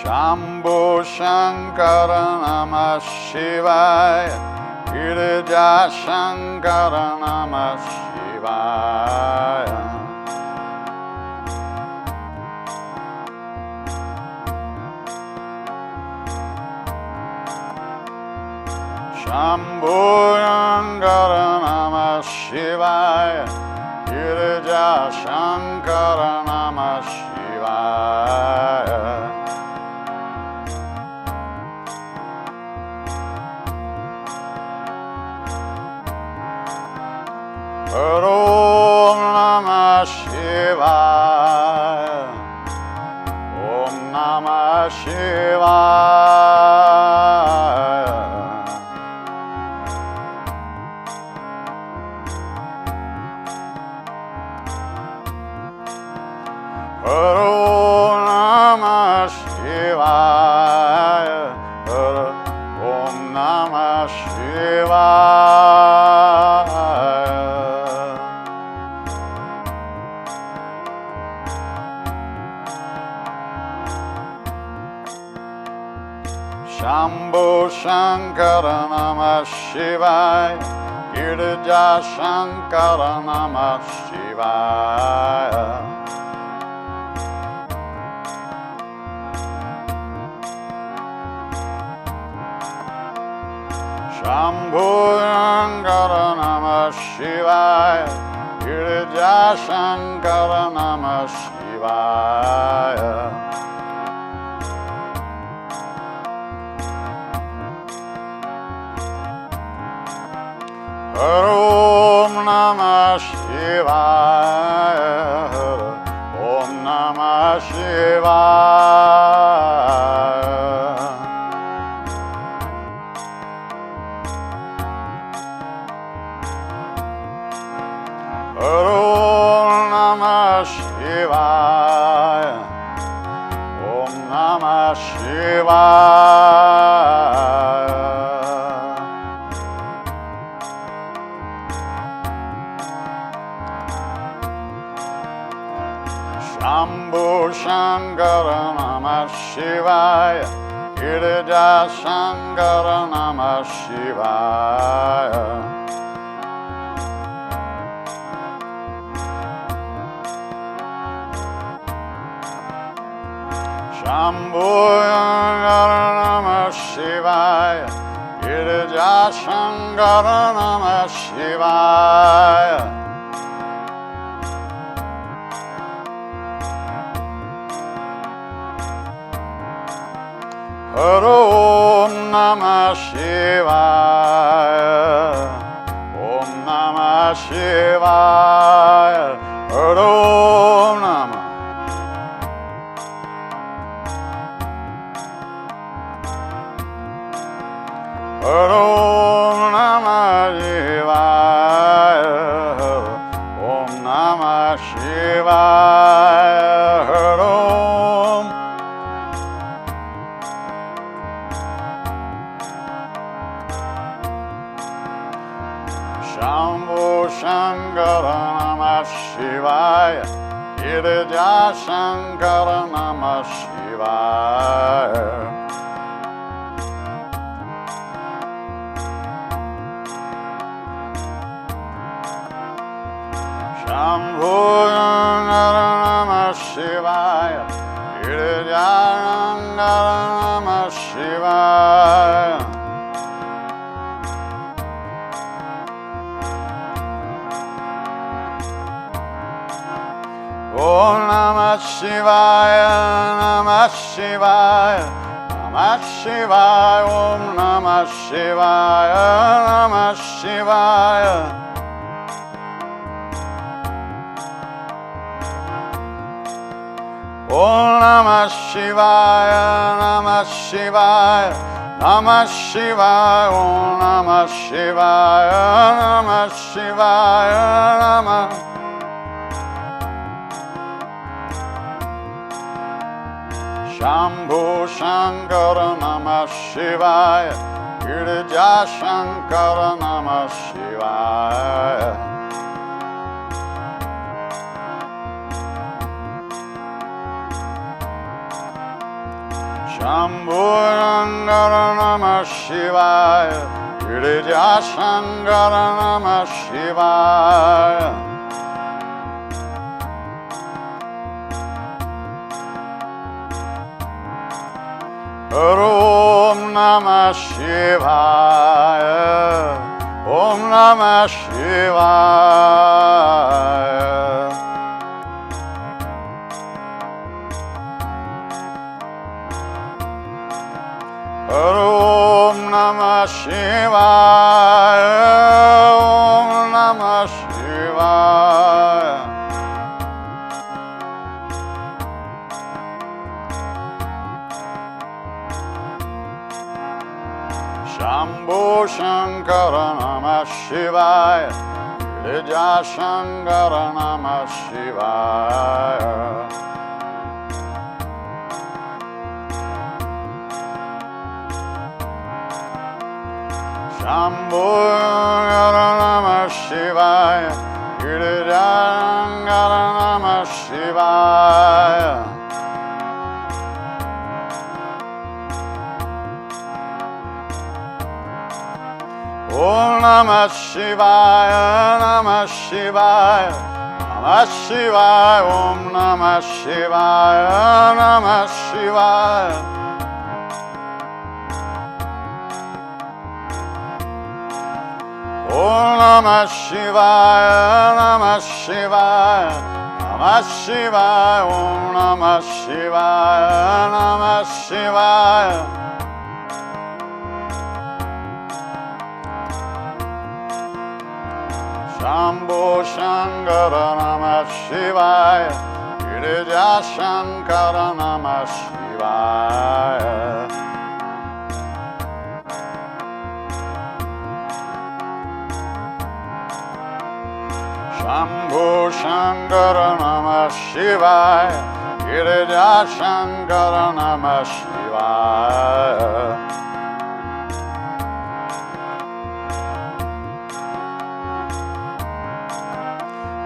Shambho Shankara Namah Shivaya. Girija Shankara Namah Shivaya. Shambho Shankara Namah Shivaya. Girija Shankara Namah Shivaya. Om Namah Shivaya. Om Namah Shivaya. Om Namah Shivaya. Om Namah Shivaya. Shambho Shankara Namah Shivaya. Girija Shankara Namah Shivaya. Shambho Shankara Namah Shivaya. Girija Shankara Namah Shivaya. Namah Shivaya. Om Namah Shivaya. Om Namah Shivaya. Shambhu Shankara Namah Shivaya. Girija Shankara Namah Shivaya. Shambhu Shankara Namah Shivaya. Girija Shankara Namah Shivaya. Om Namah Shivaya. Om Namah Shivaya. Om Namah. Om Namah Shivaya. Om Namah Shivaya. Om. Shambhu Shankara Namah Shivaya. Girija Shankara Namah Shivaya. Shambhu Shankara Namah Shivaya. Girija Shankara Namah Shivaya. Om Namah Shivaya, Namah Shivaya, Namah Shivaya, Om Namah Shivaya, Namah Shivaya. Om Namah Shivaya, Namah Shivaya, Namah Shivaya, Om Namah Shivaya, Namah Shivaya, Namah. Shambhu Shankara Namah Shivaya. Girija Shankara Namah Shivaya. Shambhu Shankara Namah Shivaya. Girija Shankara Namah Shivaya. Om Namah Shivaya. Om Namah Shivaya. Om Namah Shivaya. Om Namah Shivaya. Shambhu Shankara Namah Shivaya. Girija Shankara Namah Shivaya. Shambhu Shankara Namah Shivaya. Girija Shankara Namah Shivaya. Om Namah Shivaya, Namah Shivaya, Namah Shivaya, Om Namah Shivaya, Namah Shivaya. Om Namah Shivaya, Namah Shivaya, Namah Shivaya, Om Namah Shivaya, Namah Shivaya. Shambhu Shankara Namah Shivaya. Girija Shankara Namah Shivaya. Shambho Shankara Namah Shivaya. Girija Shankara Namah Shivaya.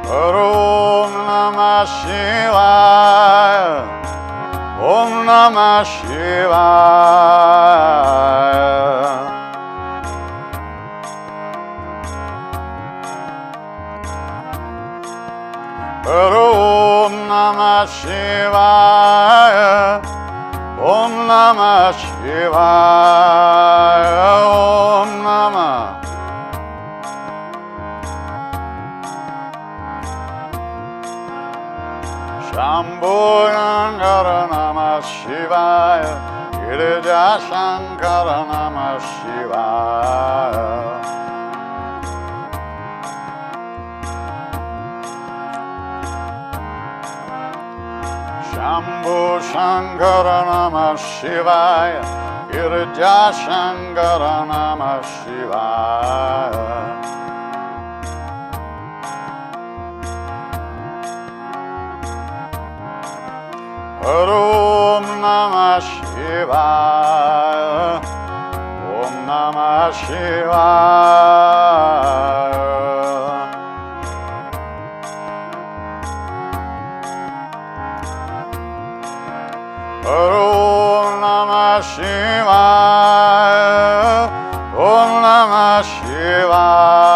Om Namah Shivaya. Om Namah Shivaya. Om Namah Shivaya. Om Namah Shivaya. Om Namah. Shambho Shankara Namah Shivaya. Girija Shankara Namah Shivaya. Shambho Shankara Namah Shivaya. Girija Shankara Namah Shivaya. Om Namah Shivaya. Om Namah Shivaya. Om Namah Shivaya. Om Namah Shivaya.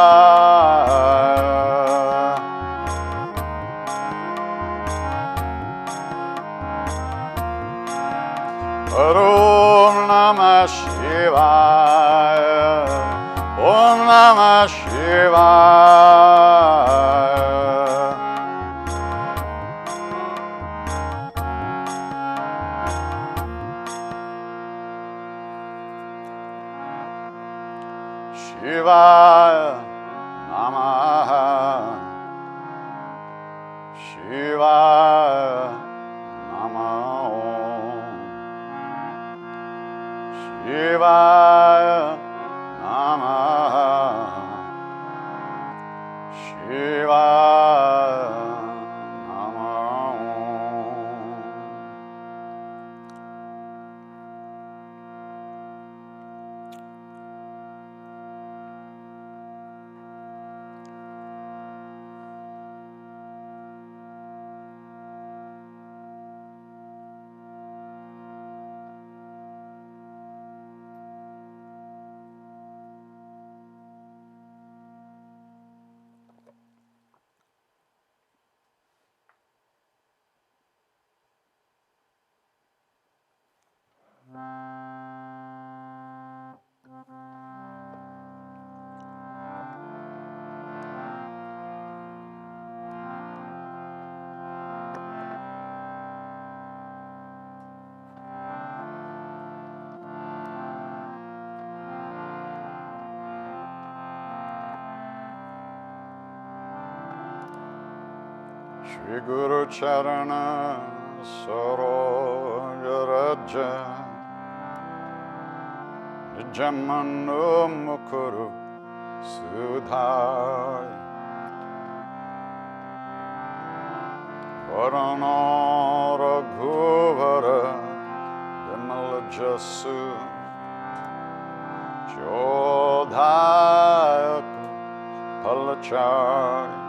Om Namah Shivaya. Om Namah Shivaya. Shivaya Namaha. Shivaya Namaha. Shivaya Namaha. Shivaya Namaha. Shri Guru Charana Saroja Raja Nijamano Mukuru Sudhar Varana Raghuvara Vimala Jasu Jodhayak Palachari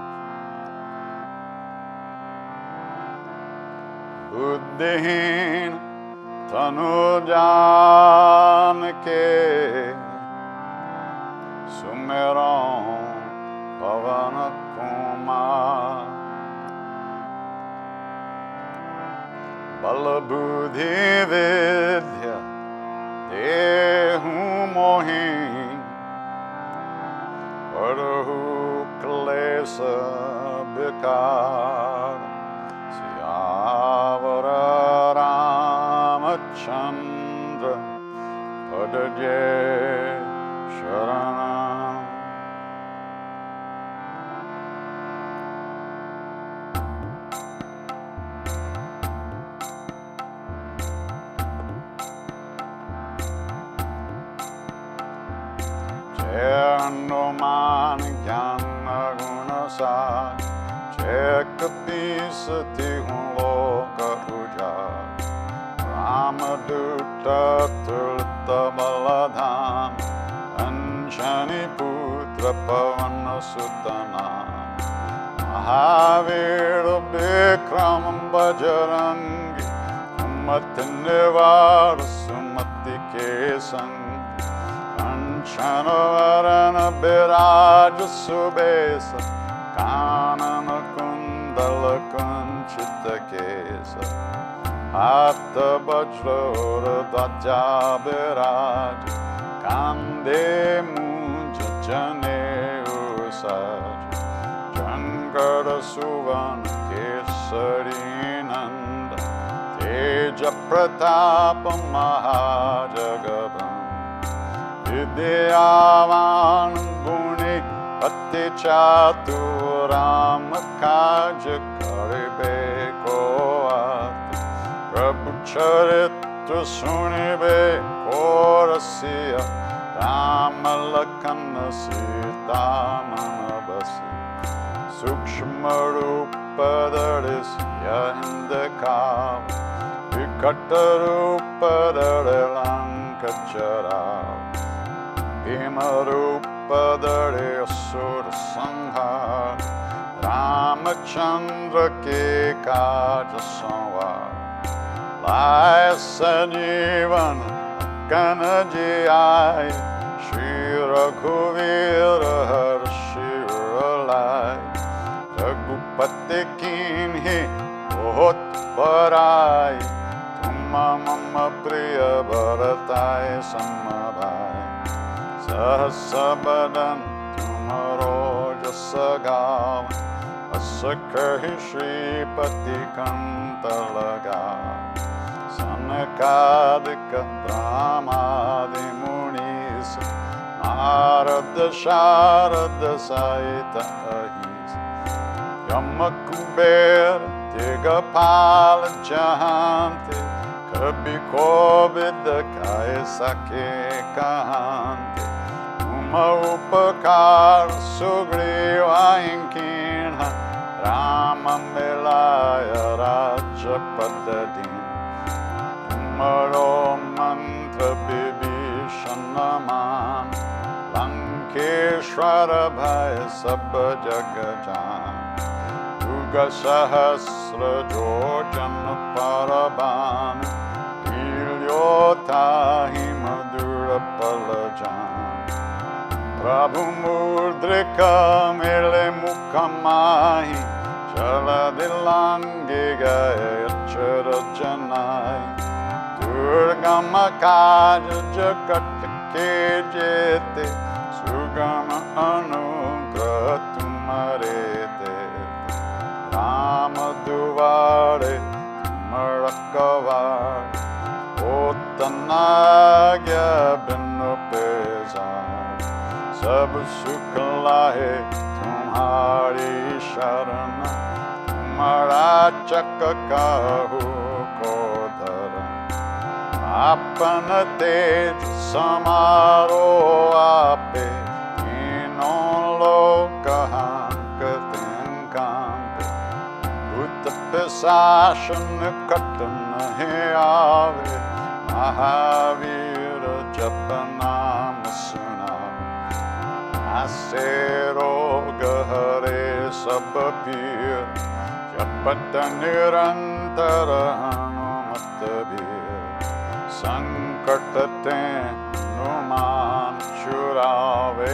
Buddhihin Tanujan ke Sumeron Pavana Kumar Balabuddhi Vidya Dehu Mohin Varahu Klesa Bikar Siyavara Ramachandra Padaje Sharanam. साज, check piece तिहूं लोक उजाड़। रामदूत तुलित बलधाम, अंजनी पुत्र पवन सुत नाम। महावीर विक्रम बजरंगी, कुमति निवार सुमति के संग। कंचन वरण विराज सुबेश, कानन कुंडल कुंचित केश। हाथ वज्र और ध्वजा विराज, कांधे मूंज जनेऊ साज। जंगड़ सुवन केसरी नंदन, तेज प्रताप महाजगबंदन। विद्यावान गुणी अति चातुर, राम काज करिबे को आतुर। प्रभु चरित्र सुनिबे को रसिया, राम लखन सीता मन बसिया। सूक्ष्म रूप धरि सिया हिंदकाव, विकट रूप धरि लंक जराव। भीम रूप धरि असुर संहार, रामचंद्र के काज संवार। लाए संजीवन कन जियाय, श्री रघुवीर हर्षि लाय। रघुपति कीन्ही बहुत बड़ाई, तुम मम प्रिय भरताय समभाय। सहस बदन तुमरो जस गावै, अस कहि श्रीपति कंठ लगावै। सनकादिक ब्रह्मादि मुनीस, नारद शारद सहित अहिस। यम कुबेर दिगपाल जहांते, कभी कोविद खाए सके कहांते। तुम उपकार सुग्रीवाय कीन्हा, राम मिलाय राजपद दीन। तुमरो मंत्र विभीषण मान, लंकेश्वर भय सब जग जान। युग सहस्र जोजन पर बान, लील्यो ताहि मधुर पल जान। प्रभु मुद्रिका मेले मुख माहि, जलधि लांघि गए अचर जनाई। दुर्गम काज जगत के जेते, सुगम अनुग्रह तुम्हारे तेते। राम दुआरे तुम रखवारे, होत न आज्ञा बिनु पैसारे। सब सुख लाहे तुम्हारी शरण, तुम्हारा चक काहू को धरम। आपन तेज समारो आपे, तीनों लोक हांकते कांपे। भूत पिशाच निकट नहीं आवे, महावीर जप नाम सुनावे। नासे रोग हरे सब पीर, जपत निरंतर हनुमत बीर। संकट ते हनुमान छुड़ावे,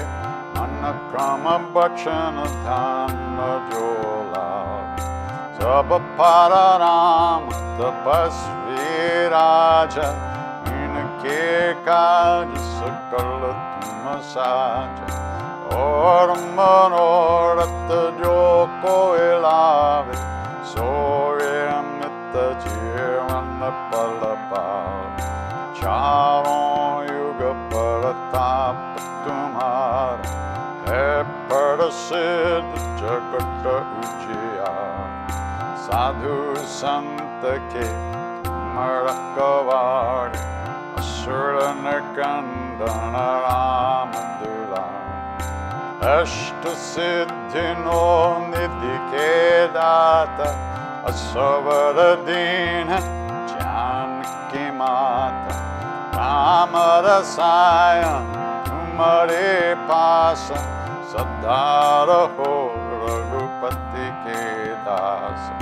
मन क्रम बचन ध्यान जो लावे। सब पर राम तपस्वी राजा, इनके काज सकल तुम साजा। और मनोरथ जो कोई लावे, सोए अमित जीवन पल पावे। चारों युग प्रताप तुम्हारा, है प्रसिद्ध जगत उजियार। साधु संत के तुम रखवारे, असुर निकंदन राम दुलारे। Ashta siddhino nidhikedata asavaradina janki mata ramarasaya tumare pasa sadharaho raghupati ke dasa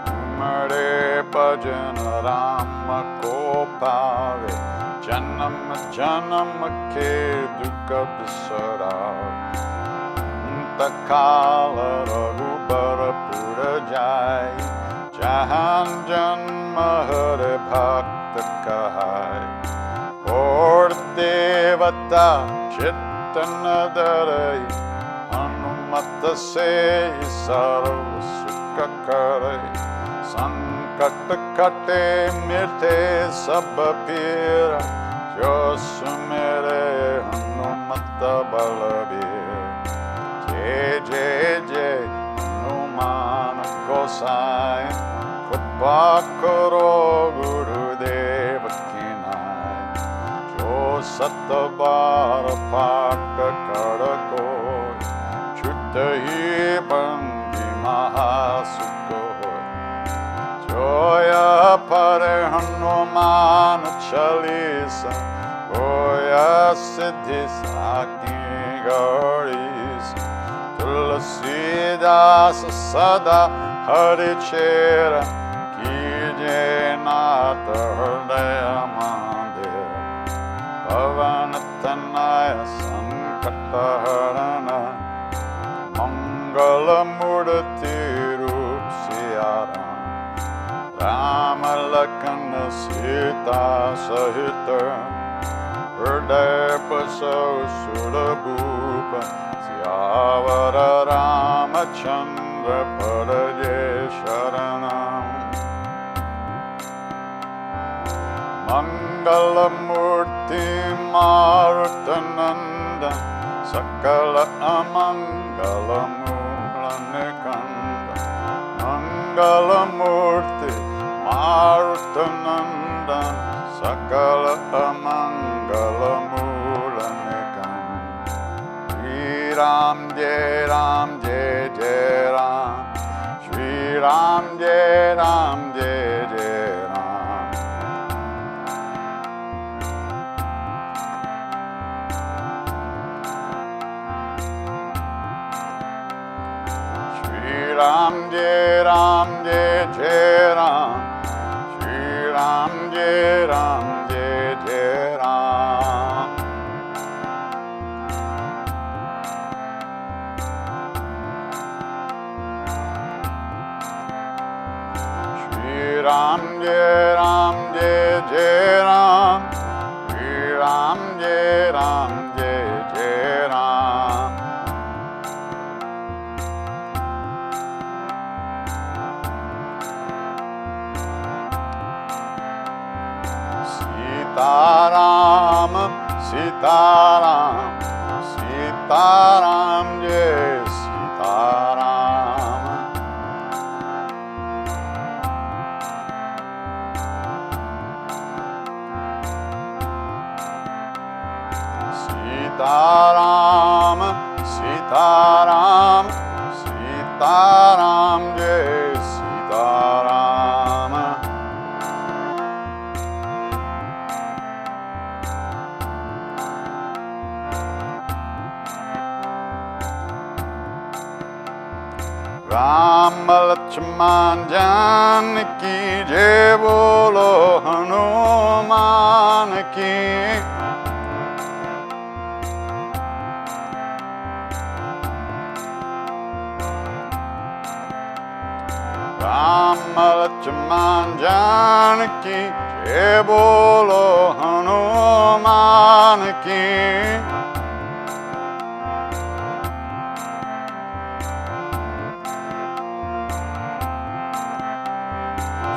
tumare bhajana rama ko pave janam janam ke dukha bisara Kala Raghubara Pura Jai Jahan Janma Hare Bhakta Kahai Or Devata Chittana Darai Hanumata Se Sarva Sukha Karai Sankata Kate Mirte Sabapira Josumere Hanumata Balabir Jai Jai Jai Hanuman Gosai Kripa Karo Gurudeva Kinai Jo Satabara Pata Karakoi Chuttahi Bandi Mahasukoi Joya Pare Hanuman Chalisa Goya Siddhi Sakti Gaurisa Tulasidas Sada Harichera Kije Nata Hridaya Mandir Pavanatanaya Sankata Harana Mangala Murti Rup Siyaram Rama Lakshmana Sita Sahita Hridaya Pasau Surabhupa Siyavara Ramachandra Paraje Sharanam Mangala Murti Marutananda Sakala Amangala Mulanikanda Mangala Murti Marutananda Sakala Amangala Mulanikanda Ram Jai Ram Jai Jai Ram Shri Ram Jai Ram Jai Jai Ram Shri Ram Jai Ram Jai Jai Ram Shri Ram Jai Ram Jai Jai Ram Ram Jai Ram Jai Jai Ram Shri Ram Jai Ram Jai Jai Ram Sita Ram Sita Ram Sita Ram Jai Sita Ram Sitaram, Sitaram, Sitaram, Jai Sitaram. Ram Lakshman Janaki Jai Bolo Hanuman Ki Ram Lakshman Janaki Jai Bolo Hanuman Ki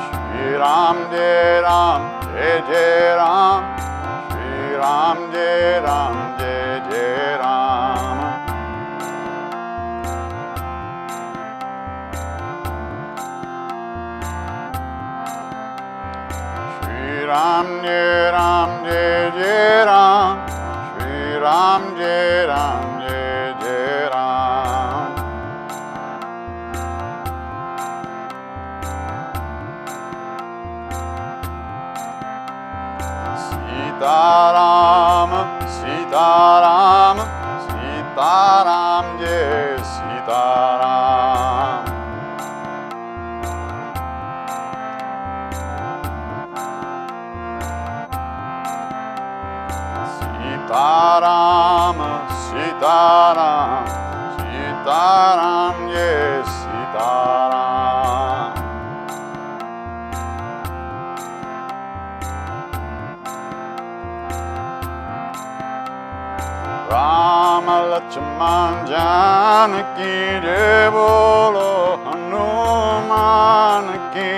Shri Ram Jai Ram Jai Jai Ram Shri Ram Jai Ram Jai Jai Ram Ram Jai Ram Jai Jai Ram Shri Ram Jai Ram Jai Jai Sitaram, Sitaram, Sitaram, Jai Sitaram. Sitaram, Sitaram, Sitaram, Jai Sitaram. Rama Lakshman Janaki Jai Bolo Hanuman ki.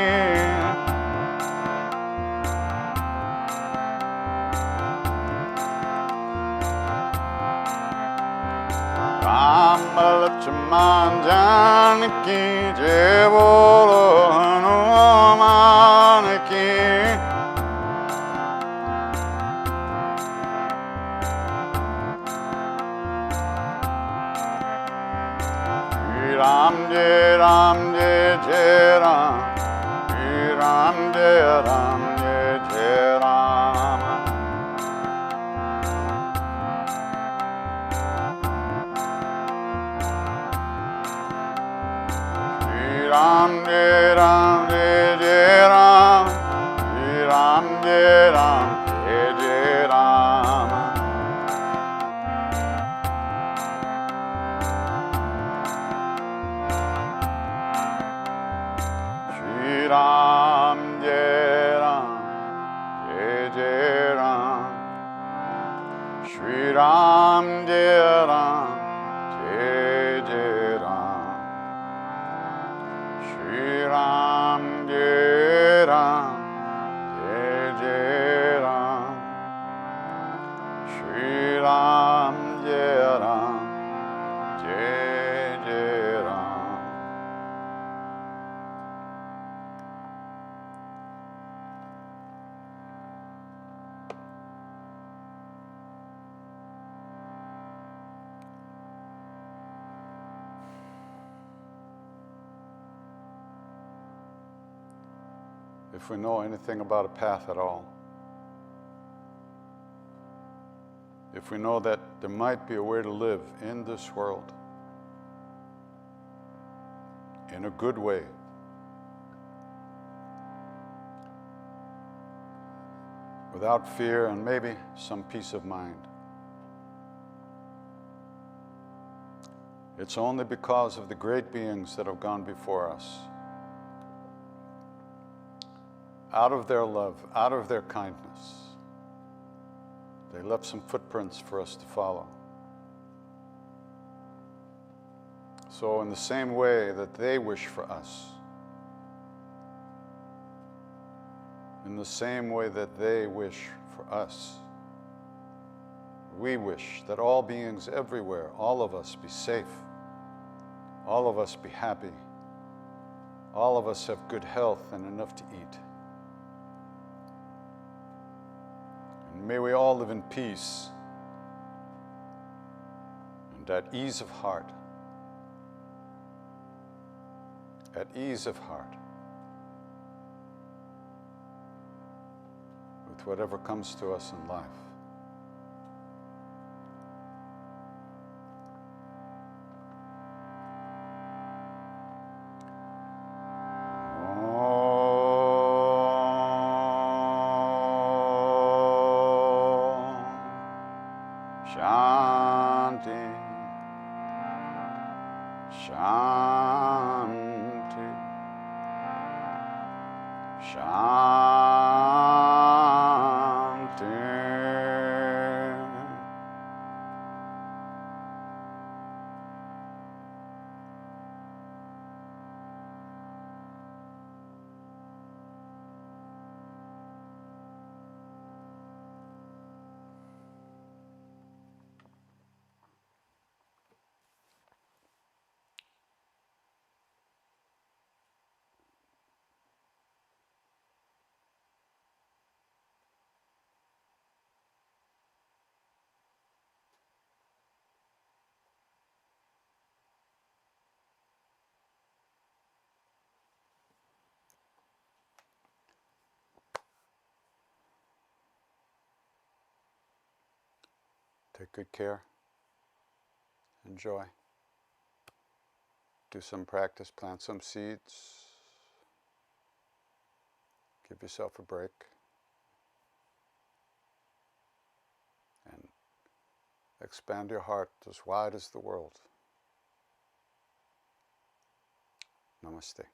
Rama Lakshman Janaki Jai Bolo Hanuman ki. Ram Jai Ram Jai Jai Ram, Shri Ram Jai Ram Jai Jai Ram. Shri Ram Jai Ram Jai Jai Ram, Shri Ram Jai Ram Jai Jai Ram. Shri Ram Jai Ram Jai Jai Ram, Shri Ram Jai Ram Jai Jai Ram, Shri Ram Jai Ram Jai Jai Ram, Shri Ram Jai Ram Jai Jai Ram. If we know anything about a path at all, if we know that there might be a way to live in this world in a good way, without fear and maybe some peace of mind, it's only because of the great beings that have gone before us. Out of their love, out of their kindness, they left some footprints for us to follow. So in the same way that they wish for us, in the same way that they wish for us, we wish that all beings everywhere, all of us be safe, all of us be happy, all of us have good health and enough to eat. May we all live in peace and at ease of heart. At ease of heart with whatever comes to us in life. Shanti, Shanti, Shanti. Take good care. Enjoy. Do some practice, plant some seeds. Give yourself a break. And expand your heart as wide as the world. Namaste.